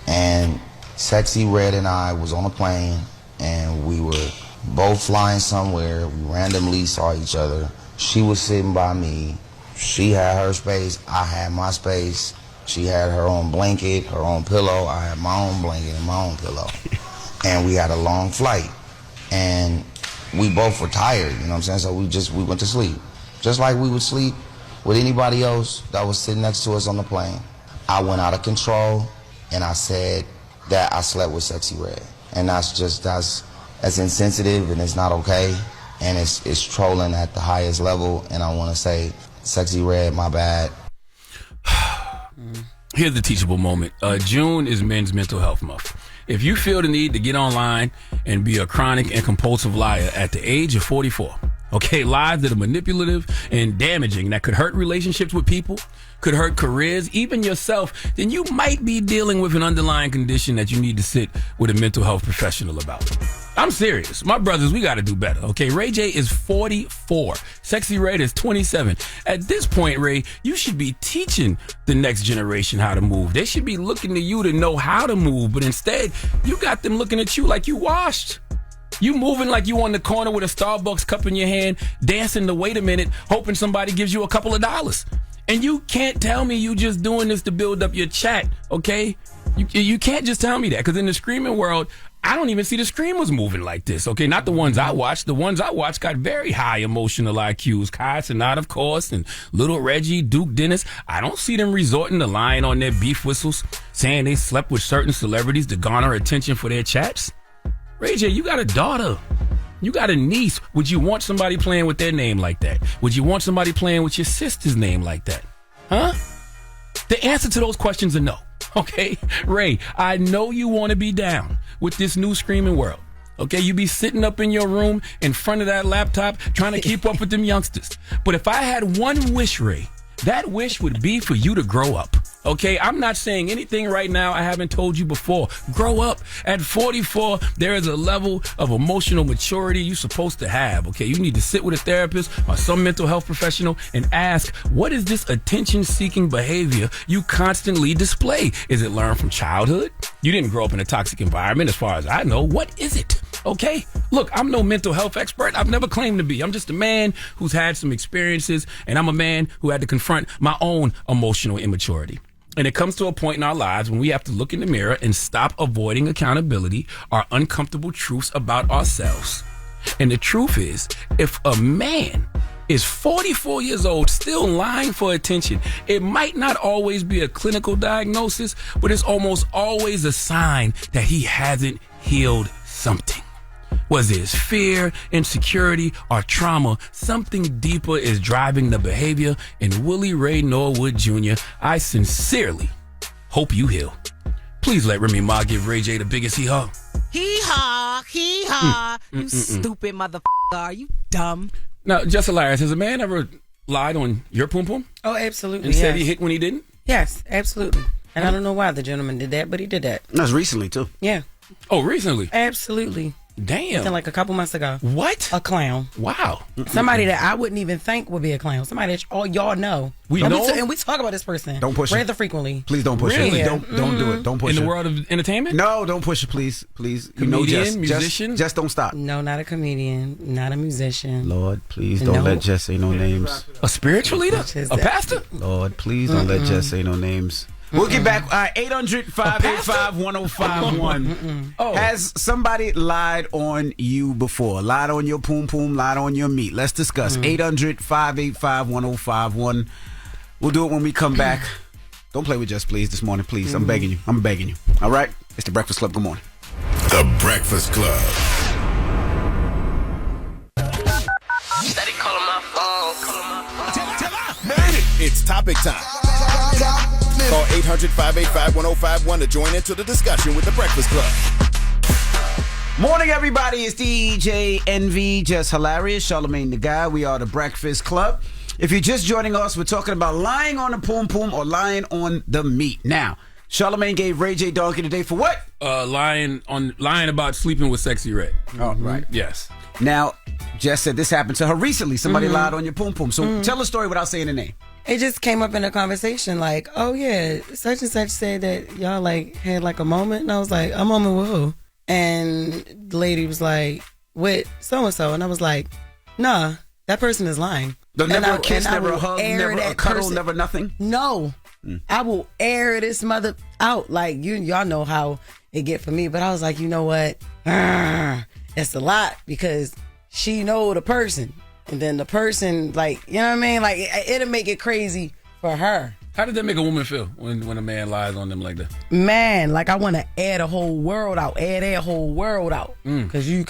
And Sexy Red and I was on a plane and we were both flying somewhere. We randomly saw each other. She was sitting by me. She had her space. I had my space. She had her own blanket, her own pillow. I had my own blanket and my own pillow. And we had a long flight. And we both were tired, you know what I'm saying? So we went to sleep. Just like we would sleep with anybody else that was sitting next to us on the plane. I went out of control and I said that I slept with Sexy Red. And that's insensitive and it's not okay. And it's trolling at the highest level. And I want to say, Sexy Red, my bad. Here's the teachable moment. June is Men's Mental Health Month. If you feel the need to get online and be a chronic and compulsive liar at the age of 44, okay, lies that are manipulative and damaging, that could hurt relationships with people, could hurt careers, even yourself, then you might be dealing with an underlying condition that you need to sit with a mental health professional about. I'm serious. My brothers, we got to do better, okay? Ray J is 44. Sexy Red is 27. At this point, Ray, you should be teaching the next generation how to move. They should be looking to you to know how to move, but instead, you got them looking at you like you washed. You moving like you on the corner with a Starbucks cup in your hand, dancing to wait a minute, hoping somebody gives you a couple of dollars. And you can't tell me you just doing this to build up your chat, okay? You can't just tell me that, because in the screaming world, I don't even see the screamers moving like this, okay? Not the ones I watched. The ones I watched got very high emotional IQs. Kai Cenat, of course, and Little Reggie, Duke Dennis. I don't see them resorting to lying on their beef whistles, saying they slept with certain celebrities to garner attention for their chats. Ray J, you got a daughter. You got a niece. Would you want somebody playing with their name like that? Would you want somebody playing with your sister's name like that? Huh? The answer to those questions are no. Okay? Ray, I know you want to be down with this new screaming world. Okay? You be sitting up in your room in front of that laptop trying to keep up with them youngsters. But if I had one wish, Ray, that wish would be for you to grow up. Okay, I'm not saying anything right now I haven't told you before. Grow up. At 44, there is a level of emotional maturity you're supposed to have. Okay, you need to sit with a therapist or some mental health professional and ask, what is this attention-seeking behavior you constantly display? Is it learned from childhood? You didn't grow up in a toxic environment as far as I know. What is it? Okay, look, I'm no mental health expert. I've never claimed to be. I'm just a man who's had some experiences, and I'm a man who had to confront my own emotional immaturity. And it comes to a point in our lives when we have to look in the mirror and stop avoiding accountability or uncomfortable truths about ourselves. And the truth is, if a man is 44 years old still lying for attention, it might not always be a clinical diagnosis, but it's almost always a sign that he hasn't healed something. Was it his fear, insecurity, or trauma? Something deeper is driving the behavior. And Willie Ray Norwood Jr., I sincerely hope you heal. Please let Remy Ma give Ray J the biggest hee-haw. Hee-haw, hee-haw. You stupid motherfucker. Are you dumb? Now, Jess Hilarious, has a man ever lied on your pum-pum? Oh, absolutely. And said he hit when he didn't? Yes, absolutely. And I don't know why the gentleman did that, but he did that. That's recently, too. Yeah. Oh, recently? Absolutely. Damn. Within like a couple months ago. What? A clown. Wow. Somebody that I wouldn't even think would be a clown. Somebody that all y'all know. We know? And we talk about this person. Don't push rather it. frequently. Please don't push Really? it. Don't do it. Don't push it. In the world of entertainment? No, don't push it, please. Please. Comedian, musician? Just don't stop. No, not a comedian. Not a musician. Lord, please don't let Jess say no names. A spiritual leader? A pastor? Lord, please don't let Jess say no names. We'll get back. 800-585-1051. Has somebody lied on you before? Lied on your poom poom, lied on your meat. Let's discuss. 800-585-1051. We'll do it when we come back. Don't play with Jess, please, this morning, please. I'm begging you. I'm begging you. All right? It's The Breakfast Club. Good morning. The Breakfast Club. Steady calling my phone. Made it. It's topic time. Call 800-585-1051 to join into the discussion with The Breakfast Club. Morning, everybody. It's DJ NV, Jess Hilarious, Charlamagne the Guy. We are The Breakfast Club. If you're just joining us, we're talking about lying on the poom poom or lying on the meat. Now, Charlamagne gave Ray J Donkey today for what? Lying about sleeping with Sexy Red. Oh, right. Yes. Now, Jess said this happened to her recently. Somebody lied on your poom poom. So tell the story without saying the name. It just came up in a conversation like, oh yeah, such and such said that y'all like had like a moment. And I was like, a moment with who? And the lady was like, with so-and-so. And I was like, nah, that person is lying. Never a kiss, never a hug, never a cuddle, never nothing? No. I will air this mother out. Like, y'all know how it get for me. But I was like, you know what? It's a lot because she know the person. And then the person, like, you know what I mean? Like, it'll make it crazy for her. How did that make a woman feel when a man lies on them like that? Man, like, I want to air the whole world out. Air that whole world out. Because you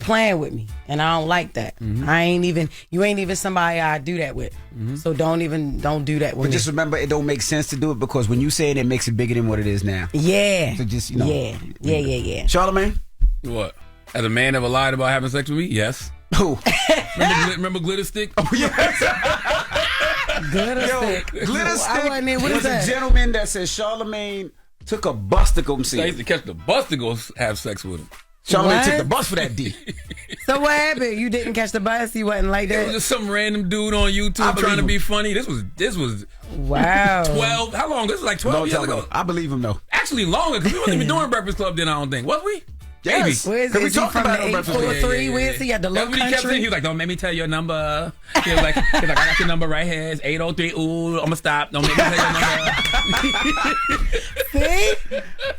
playing with me. And I don't like that. You ain't even somebody I do that with. So don't do that with me. But just remember, it don't make sense to do it because when you say it makes it bigger than what it is now. Yeah. So just, Yeah. Charlamagne? What? Has a man ever lied about having sex with me? Yes. Who? Remember Glitter Stick? Oh, yes. Glitter Stick. Glitter Stick What is was a gentleman that said Charlamagne took a bus to go see I him. used to catch the bus to go have sex with him. Charlamagne took the bus for that D. So what happened? You didn't catch the bus? You wasn't like that? It was just some random dude on YouTube trying to be funny. This was wow. 12. How long? This was like 12 years ago. I believe him though. Actually longer because we wasn't even doing Breakfast Club then. I don't think. Was we? Yes. Where is we he talked from? about The it on Breakfast Club. 843? Where is he at the low That's what he kept saying. country? He was like, "Don't make me tell your number." He was like, I got your number right here. It's 803. Ooh, I'm gonna stop. Don't make me tell your number. See?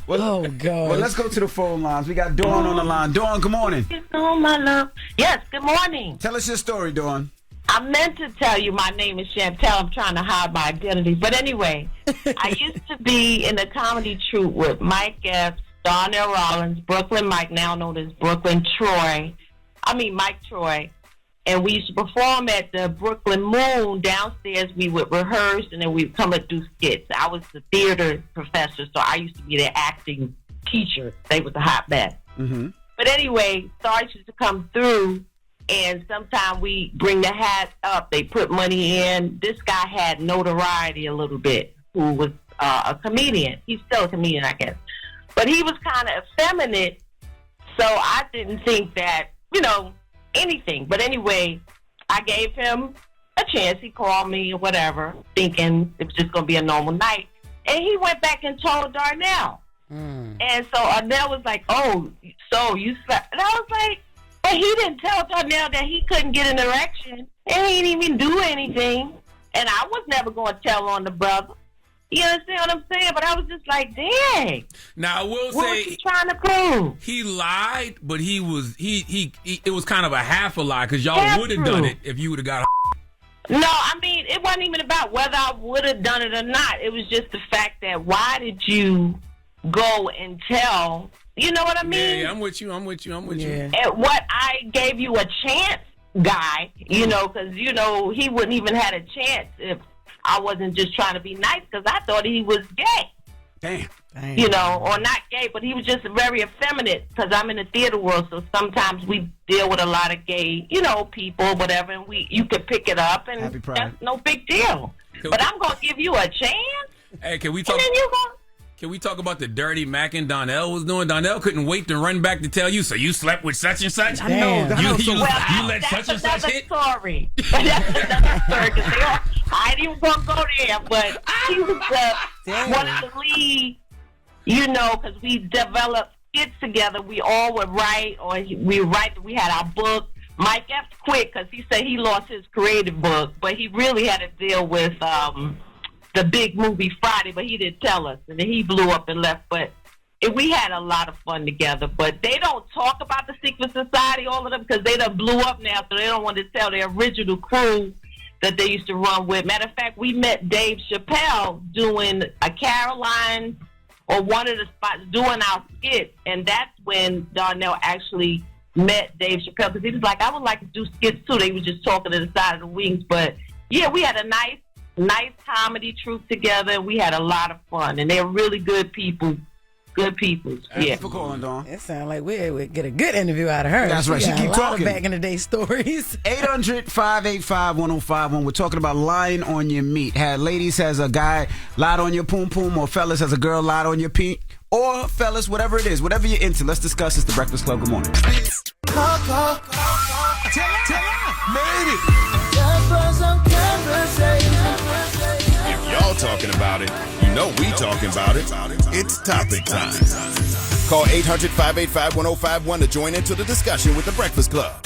Oh God. Well, let's go to the phone lines. We got Dawn on the line. Dawn, good morning. Oh, my love. Yes, good morning. Tell us your story, Dawn. I meant to tell you my name is Chantel. I'm trying to hide my identity. But anyway, I used to be in a comedy troupe with Mike Epps, Darnell Rollins, Brooklyn Mike, now known as Mike Troy. And we used to perform at the Brooklyn Moon. Downstairs, we would rehearse, and then we'd come and do skits. I was the theater professor, so I used to be their acting teacher. They was the hot mess. But anyway, stars used to come through, and sometimes we bring the hat up. They put money in. This guy had notoriety a little bit, who was a comedian. He's still a comedian, I guess. But he was kind of effeminate, so I didn't think that, anything. But anyway, I gave him a chance. He called me or whatever, thinking it was just going to be a normal night. And he went back and told Darnell. And so Darnell was like, oh, so you slept. And I was like, but he didn't tell Darnell that he couldn't get an erection. And he didn't even do anything. And I was never going to tell on the brother. You understand what I'm saying? But I was just like, dang. Now I will What say was he trying to prove? he lied, but he it was kind of a half a lie because y'all That's would have true. done it if you would have got. No, I mean, it wasn't even about whether I would have done it or not. It was just the fact that why did you go and tell? You know what I mean? Yeah, I'm with you. And what I gave you a chance, guy, you know, because, you know, he wouldn't even had a chance if I wasn't just trying to be nice because I thought he was gay. Damn. You know, or not gay, but he was just very effeminate because I'm in the theater world, so sometimes we deal with a lot of gay, you know, people, whatever, and you could pick it up, and that's no big deal. But I'm going to give you a chance. Hey, can we talk? And then you going Can we talk about the dirty Mack and Donnell was doing? Donnell couldn't wait to run back to tell you, so you slept with such and such? I know. You let such and such hit? Story. That's another story. Because I didn't even want to go there, but he was one of the lead, you know, because we developed skits together. We all would write, or we had our book. Mike Epps quit because he said he lost his creative book, but he really had to deal with the big movie Friday, but he didn't tell us, and then he blew up and left. But we had a lot of fun together. But they don't talk about the Secret Society, all of them, because they done blew up now, so they don't want to tell their original crew that they used to run with. Matter of fact, we met Dave Chappelle doing a Caroline or one of the spots doing our skit, and that's when Darnell actually met Dave Chappelle, because he was like, I would like to do skits too. They was just talking to the side of the wings. But yeah, we had a nice comedy troupe together. We had a lot of fun, and they're really good people. Good people. Yeah. For calling, Dawn. It sounds like we get a good interview out of her. That's right. She got keep a lot talking. of back in the day stories. 800-585-1051. We're talking about lying on your meat. Has a guy lied on your poom poom, or fellas, has a girl lied on your pink, or fellas, whatever it is, whatever you're into. Let's discuss. It's the Breakfast Club. Good morning. Tell her, made it. If y'all talking about it, you know we talking about it. It's topic time. Call 800-585-1051 to join into the discussion with the Breakfast Club.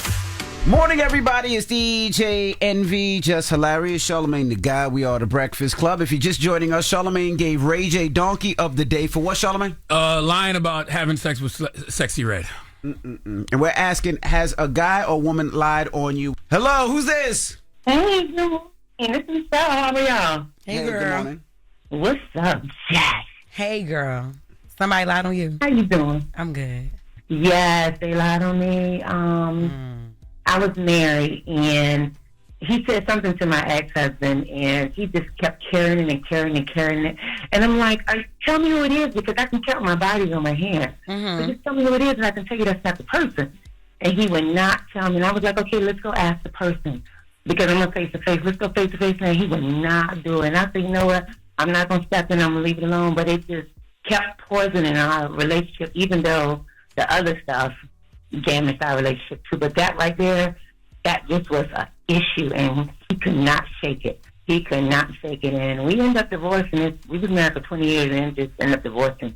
Morning, everybody. It's DJ NV, Jess Hilarious, Charlamagne the Guy. We are the Breakfast Club. If you're just joining us, Charlamagne gave Ray J Donkey of the Day for what, Charlamagne? Lying about having sex with Sexy Red. And we're asking, has a guy or woman lied on you? Hello, who's this? Hey, good morning. This is Sarah. How are y'all? Hey, girl. Good morning. What's up, Jess? Hey, girl. Somebody lied on you. How you doing? I'm good. Yes, they lied on me. I was married, and he said something to my ex-husband, and he just kept carrying it. And I'm like, tell me who it is, because I can count my body on my hands. So just tell me who it is, and I can tell you that's not the person. And he would not tell me. And I was like, okay, let's go ask the person, because I'm going to face-to-face. Let's go face-to-face. And he would not do it. And I said, you know what? I'm not going to step in. I'm going to leave it alone. But it just kept poisoning our relationship, even though the other stuff damaged our relationship too. But that right there, that just was an issue, and he could not shake it. And we ended up divorcing. We was married for 20 years and just ended up divorcing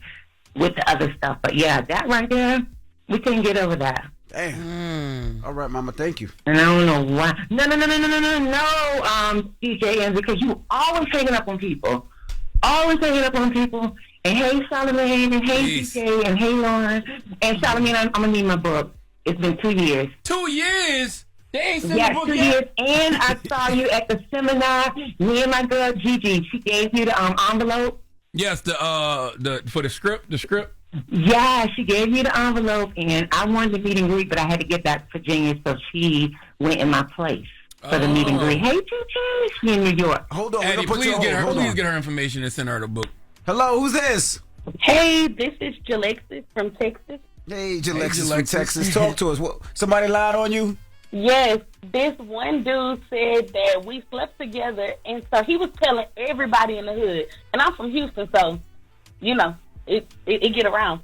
with the other stuff. But yeah, that right there, we couldn't get over that. Damn. All right, Mama, thank you. And I don't know why. No, DJ, and because you always hanging up on people. And hey, Charlamagne, and hey, DJ, and hey, Loren. And Charlamagne, I'm going to need my book. It's been 2 years. 2 years? They ain't sent the book 2 yet? years. And I saw you at the seminar. Me and my girl, Gigi, she gave you the envelope. Yes, for the script. Yeah, she gave me the envelope, and I wanted to meet and greet, but I had to get back to Virginia, so she went in my place for the meet and greet. Hey, Gigi, she in New York. Hold on, Eddie, please get her information and send her the book. Hello, who's this? Hey, this is Jalexis from Texas. Hey, Jalexis from Texas. Talk to us. Somebody lied on you? Yes, this one dude said that we slept together, and so he was telling everybody in the hood. And I'm from Houston, so, you know, it get around.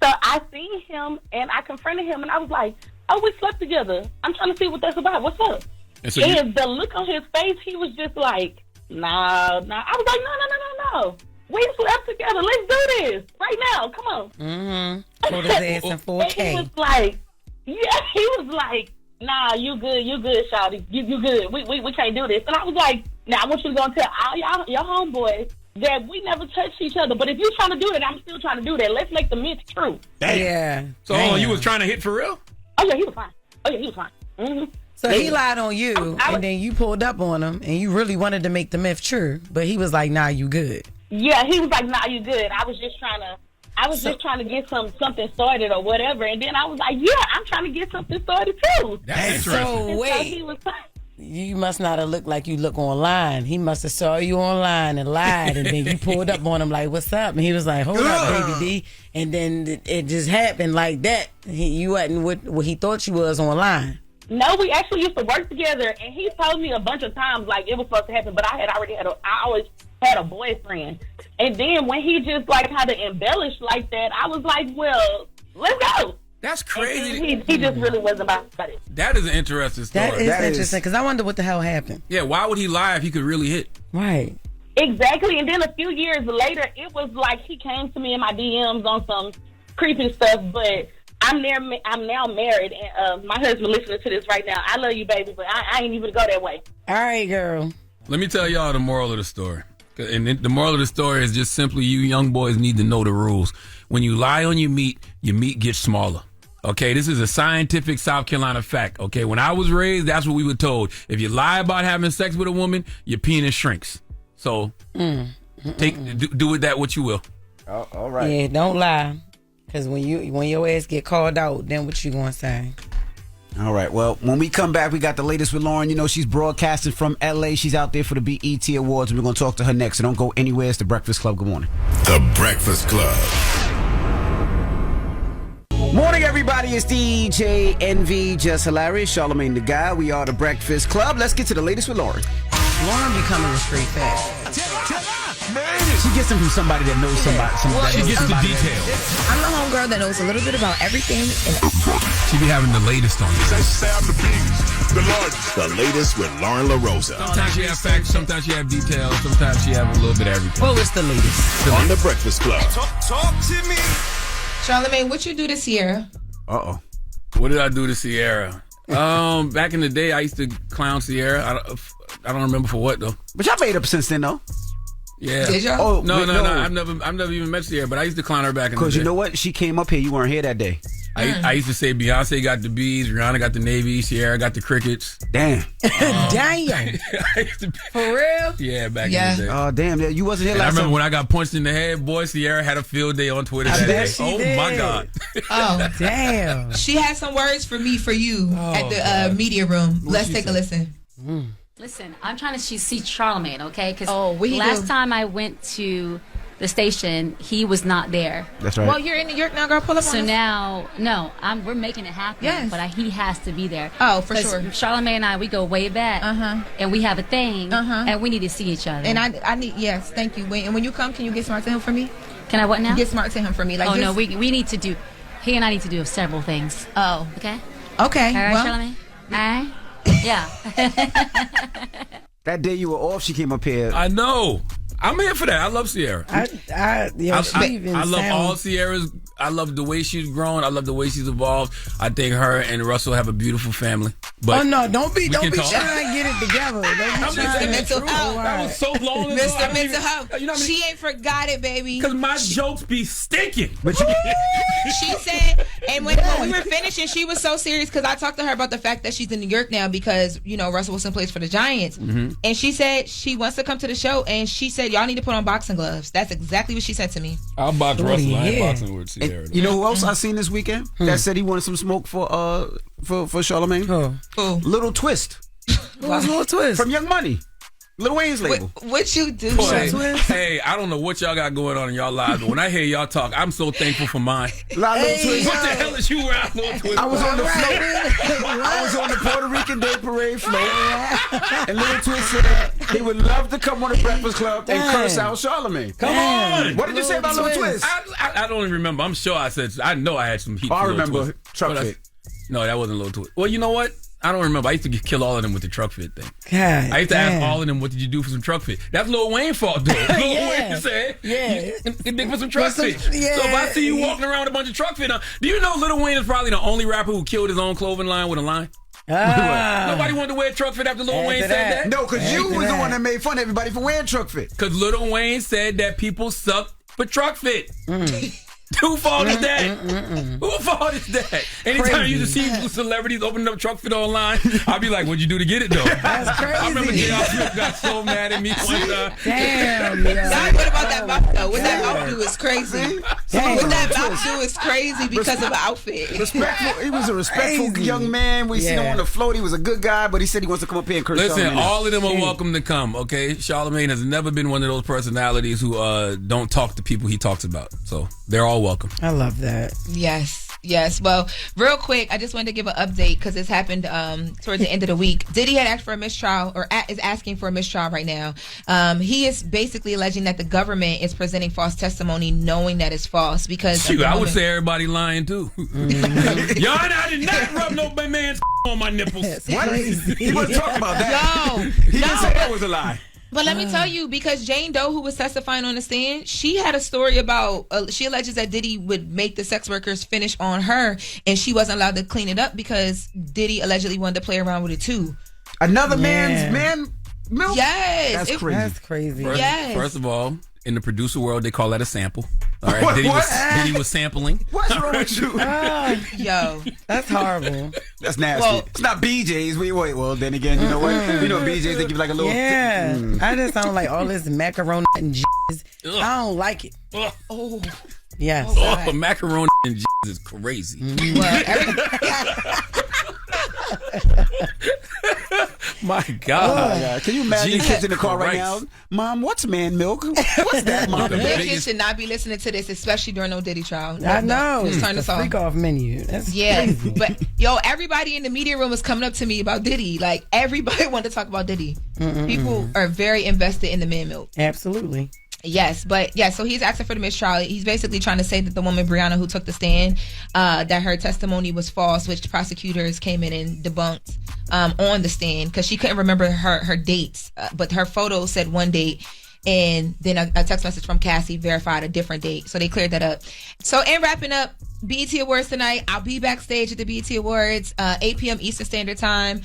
So I seen him, and I confronted him, and I was like, oh, we slept together. I'm trying to see what that's about. What's up? And the look on his face, he was just like, nah. I was like, no. We slept together. Let's do this right now. Come on. Put his ass in 4K. And he was like, nah, you good, shawty. You good. We can't do this. And I was like, now I want you to go and tell all your homeboys that we never touched each other. But if you're trying to do that, I'm still trying to do that. Let's make the myth true. Yeah. So you was trying to hit for real? Oh, yeah, he was fine. Mm-hmm. So he lied on you, and then you pulled up on him, and you really wanted to make the myth true, but he was like, "Nah, you good." Yeah, he was like, "Nah, you good." I was just trying to get something started or whatever, and then I was like, "Yeah, I'm trying to get something started too." That's so interesting. wait, so he was fine. You must not have looked like you look online. He must have saw you online and lied, and then you pulled up on him like, "What's up?" And he was like, "Hold up, baby D." And then it just happened like that. You wasn't what he thought you was online. No, we actually used to work together, and he told me a bunch of times like it was supposed to happen, but I always had a boyfriend. And then when he just like had to embellish like that, I was like, well, let's go. That's crazy. He just really wasn't about it. That is an interesting story. That is interesting, because I wonder what the hell happened. Yeah, why would he lie if he could really hit? Right. Exactly. And then a few years later, it was like he came to me in my DMs on some creepy stuff, but I'm now married, and my husband listening to this right now. I love you, baby, but I ain't even go that way. All right, girl. Let me tell y'all the moral of the story. And the moral of the story is just simply you young boys need to know the rules. When you lie on your meat gets smaller. Okay, this is a scientific South Carolina fact. Okay, when I was raised, that's what we were told. If you lie about having sex with a woman, your penis shrinks. So do with that what you will. Oh, all right. Yeah, don't lie. Because when your ass get called out, then what you gonna say? All right. Well, when we come back, we got the latest with Loren. You know, she's broadcasting from L.A. She's out there for the BET Awards, and we're going to talk to her next. So don't go anywhere. It's The Breakfast Club. Good morning. The Breakfast Club. Morning, everybody. It's DJ NV, Jess Hilarious, Charlamagne the Guy. We are The Breakfast Club. Let's get to the latest with Loren. Loren be coming with straight facts. She gets them from somebody that knows somebody. She gets the details. I'm the homegirl that knows a little bit about everything. She be having the latest on you. The latest with Lauren LoRosa. Sometimes she have facts, sometimes she have details, sometimes she have a little bit of everything. Well, it's the latest. On The Breakfast Club. Talk to me. Charlamagne, what you do to Sierra? Uh-oh. What did I do to Sierra? Back in the day, I used to clown Sierra. I don't remember for what, though. But y'all made up since then, though. Yeah. Did y'all? Oh, No. wait, I've never even met Sierra, but I used to clown her back in the day. Because you know what? She came up here. You weren't here that day. I used to say Beyonce got the bees, Rihanna got the navy, Sierra got the crickets. Damn. Damn. For real? Yeah, back in the day. Oh, damn. You wasn't here And I last remember time. when I got punched in the head, boy, Sierra had a field day on Twitter that day. Oh, did. my God. Oh, Damn. she had some words for you at the media room. Let's take a listen. Listen, I'm trying to see Charlamagne, okay? Because what he last do? time I went to the station, he was not there. That's right. Well, you're in New York now, girl. Pull up So on us. now, we're making it happen. Yes. But he has to be there. Oh, for 'Cause sure. Charlamagne and I, we go way back. And we have a thing. And we need to see each other. And I need, yes, thank you. And when you come, can you get smart to him for me? Can I what now? Get smart to him for me. Like, no, we need to do, he and I need to do several things. Oh. Okay? Okay. All right, well, Charlamagne? All right? Yeah. That day you were off, she came up here. I know. I'm here for that. I love Sierra. I love all Sierra's. I love the way she's grown. I love the way she's evolved. I think her and Russell have a beautiful family. But no, don't be can talk. trying to get it together. Mr. Mental Health. That was so long ago. Mr. Mental Health. You know what I mean? She ain't forgot it, baby. Because my jokes be stinking. But you, She said, and when we were finishing, she was so serious because I talked to her about the fact that she's in New York now because, Russell Wilson plays for the Giants. And she said she wants to come to the show, and she said, y'all need to put on boxing gloves. That's exactly what she said to me. I'll box Russell. I ain't boxing with Sierra. you know who else I seen this weekend that said he wanted some smoke for Charlamagne? Who? Little Twist. Who's Little Twist? From Young Money. Lil Wayne's label. What you do? Boy, hey, I don't know what y'all got going on in y'all lives, but when I hear y'all talk, I'm so thankful for mine. Little Twist. What the hell is you around, Little Twist? I was on the float. I was on the Puerto Rican Day Parade float. And Little Twist said he would love to come on the Breakfast Club and curse out Charlamagne. Come on. What did you say about Little Twist? I don't even remember. I'm sure I said, I know I had some heat. I for remember Lil Twist, Truck but Fit. No, that wasn't Little Twist. Well, you know what? I don't remember. I used to kill all of them with the truck fit thing. God, I used to ask all of them, what did you do for some truck fit? That's Lil Wayne's fault, though. Lil Wayne said, get big for some truck fit. So if I see you walking around with a bunch of truck fit on, do you know Lil Wayne is probably the only rapper who killed his own clothing line with a line? Nobody wanted to wear truck fit after Lil Wayne said that. No, because you was the one that made fun of everybody for wearing truck fit. Because Lil Wayne said that people suck for truck fit. Who fault is that? Who fault is that? Anytime you see celebrities opening up truck fit online, I'll be like, what'd you do to get it, though? That's crazy. I remember J.R. Smith got so mad at me one time. Damn, What about that mouth, though? What that mouth do is crazy. What that mouth do is crazy because of an outfit. Respectful. He was a respectful young man. We seen him on the float. He was a good guy, but he said he wants to come up here and curse. Listen, Charlamagne. all of them are welcome to come, okay? Charlamagne has never been one of those personalities who don't talk to people he talks about. So they're all welcome. I love that. Yes. Well, real quick, I just wanted to give an update because this happened towards the end of the week. Diddy had asked for a mistrial, or is asking for a mistrial right now. He is basically alleging that the government is presenting false testimony, knowing that it's false because. Shoot, I would say everybody lying too. Y'all, I did not rub no man's on my nipples. What? He wasn't talking about that. No, he didn't say that was a lie. But let me tell you, because Jane Doe, who was testifying on the stand, she had a story about, she alleges that Diddy would make the sex workers finish on her, and she wasn't allowed to clean it up because Diddy allegedly wanted to play around with it too. Another man's milk? Yes. That's crazy. First of all, in the producer world, they call that a sample. All right, Diddy was sampling. What's wrong with you? Yo, that's horrible. That's nasty. Well, it's not BJ's. Wait. Well, then again, you know what? You know BJ's, they give like a little. Yeah. I just don't like all this macaroni and jizz. I don't like it. Oh. Yes. Oh, macaroni and jizz is crazy. My God. Can you imagine Jesus kids in the car right Christ. now? Mom, what's man milk? What's that, Mom? Little kids should not be listening to this, especially during no Diddy trial. I know. Just turn It's this a off. freak off menu. That's crazy. But yo, everybody in the media room is coming up to me about Diddy. Like everybody wanted to talk about Diddy. People are very invested in the man milk. Absolutely. Yes, but yeah, so he's asking for the mistrial. He's basically trying to say that the woman Brianna who took the stand, that her testimony was false, which prosecutors came in and debunked on the stand because she couldn't remember her dates, but her photo said one date, and then a text message from Cassie verified a different date. So they cleared that up. So in wrapping up, BET Awards tonight, I'll be backstage at the BET Awards, 8 p.m. Eastern Standard Time.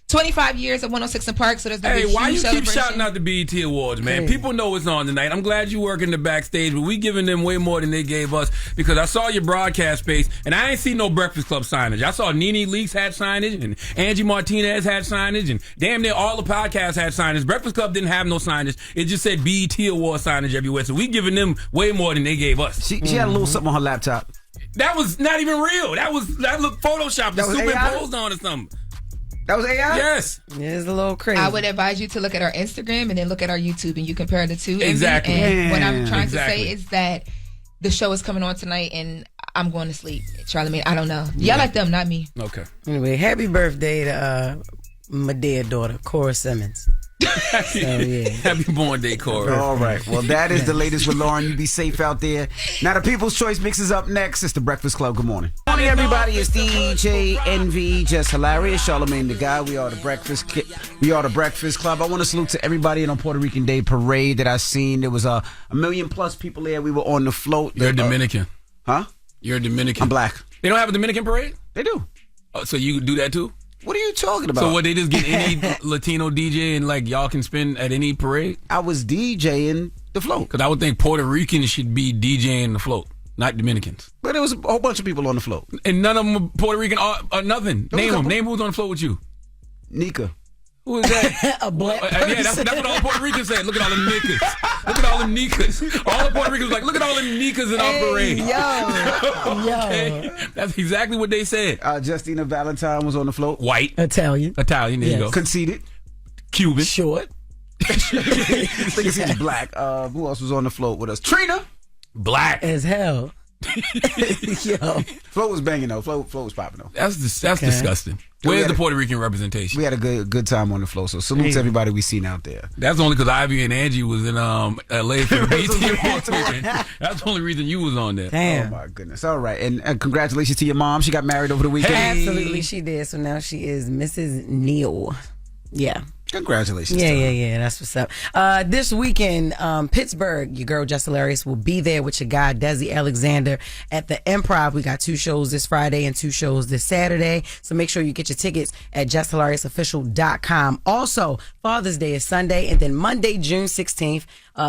25 years of 106 in Park, so there's going to be a why huge you keep celebration. shouting out the BET Awards, man? People know it's on tonight. I'm glad you work in the backstage, but we giving them way more than they gave us because I saw your broadcast space, and I ain't seen no Breakfast Club signage. I saw Nene Leakes had signage, and Angie Martinez had signage, and damn near all the podcasts had signage. Breakfast Club didn't have no signage. It just said BET Awards signage everywhere, so we giving them way more than they gave us. She had a little something on her laptop. That was not even real. That looked photoshopped and superimposed on or something. That was AI? Yes. It's a little crazy. I would advise you to look at our Instagram and then look at our YouTube, and you compare the two. Exactly. And what I'm trying to say is that the show is coming on tonight, and I'm going to sleep. Charlamagne, I don't know. Y'all like them, not me. Okay. Anyway, happy birthday to my dead daughter, Cora Simmons. Happy born day, Corey. All right. Well, that is the latest with Loren. You be safe out there. Now, the People's Choice Mix is up next. It's the Breakfast Club. Good morning. Good morning, everybody. It's DJ NV, Jess Hilarious, Charlamagne the Guy. We are the Breakfast Club. I want to salute to everybody in on Puerto Rican Day Parade that I seen. There was a million plus people there. We were on the float. You're a Dominican. Huh? You're a Dominican. I'm black. They don't have a Dominican parade? They do. Oh, so you do that too? What are you talking about? So what, they just get any Latino DJ and like y'all can spin at any parade? I was DJing the float. Because I would think Puerto Ricans should be DJing the float, not Dominicans. But there was a whole bunch of people on the float. And none of them were Puerto Rican or nothing. Name them. Name who's on the float with you. Nika. Who is that? A black person. Yeah, that's what all the Puerto Ricans said. Look at all them Nikas. Look at all them Nikas. All the Puerto Ricans was like, look at all them Nikas in our parade. Okay. That's exactly what they said. Justina Valentine was on the float. White. Italian, there you go. Conceited. Cuban. Short. I think he's black. Who else was on the float with us? Trina. Black. As hell. Yo. Float was banging though. Float was popping though. That's disgusting. Where's the Puerto Rican representation? We had a good time on the float. So salute to everybody we seen out there. That's only because Ivy and Angie was in LA for the BET Awards. That's the only reason you was on there. Damn. Oh my goodness. All right. And congratulations to your mom. She got married over the weekend. Absolutely, she did. So now she is Mrs. Neal. Yeah. Congratulations. Yeah. That's what's up. This weekend, Pittsburgh, your girl Jess Hilarious will be there with your guy Desi Alexander at the Improv. We got 2 shows this Friday and 2 shows this Saturday. So make sure you get your tickets at JessHilariousOfficial.com. Also, Father's Day is Sunday, and then Monday, June 16th,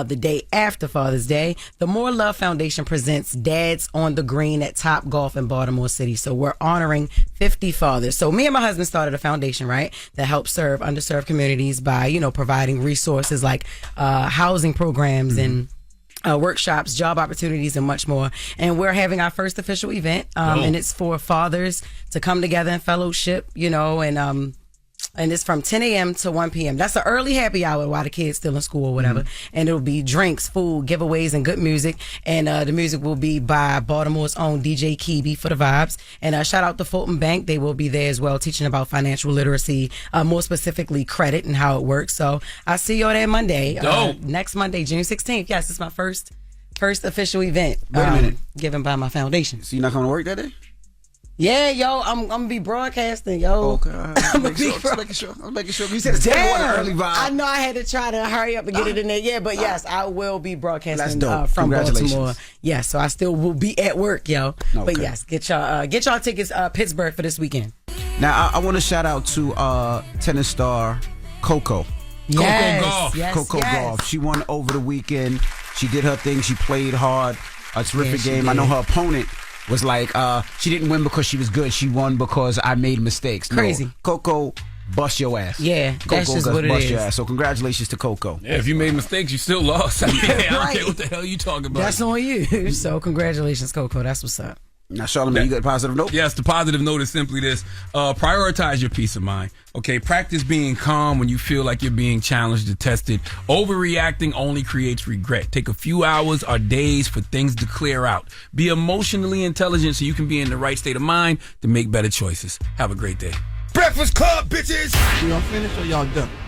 the day after Father's Day, the More Love Foundation presents Dads on the Green at Top Golf in Baltimore City. So we're honoring 50 fathers. So me and my husband started a foundation, right, that helps serve underserved communities by, providing resources like housing programs and workshops, job opportunities, and much more. And we're having our first official event, and it's for fathers to come together and fellowship, and it's from 10 a.m. to 1 p.m. That's an early happy hour while the kids still in school or whatever. And it'll be drinks, food, giveaways, and good music. And the music will be by Baltimore's own DJ Keeby for the vibes. And shout out to Fulton Bank. They will be there as well, teaching about financial literacy, more specifically credit and how it works. So I'll see you all there Monday. Next Monday, June 16th. Yes, it's my first official event. Wait a minute. Given by my foundation. So you're not going to work that day? Yeah, yo, I'm gonna be broadcasting, yo. Okay, I'm making sure. You said it's early vibe. I know I had to try to hurry up and get it in there. Yeah, but yes, I will be broadcasting from Congratulations. Baltimore. Yes, so I still will be at work, yo. Okay. But yes, get y'all tickets Pittsburgh for this weekend. Now I want to shout out to tennis star Coco. Coco Golf. She won over the weekend. She did her thing. She played hard. A terrific game. I know her opponent was like, she didn't win because she was good. She won because I made mistakes. Crazy. No, Coco bust your ass. Yeah, that's just what it bust is. your ass. So congratulations to Coco. Yeah, if you made mistakes, you still lost. I don't care what the hell you talking about. That's on you. So congratulations, Coco. That's what's up. Now, Charlamagne, you got a positive note? Yes, the positive note is simply this. Prioritize your peace of mind. Okay, practice being calm when you feel like you're being challenged or tested. Overreacting only creates regret. Take a few hours or days for things to clear out. Be emotionally intelligent so you can be in the right state of mind to make better choices. Have a great day. Breakfast Club, bitches! Y'all finished or y'all done?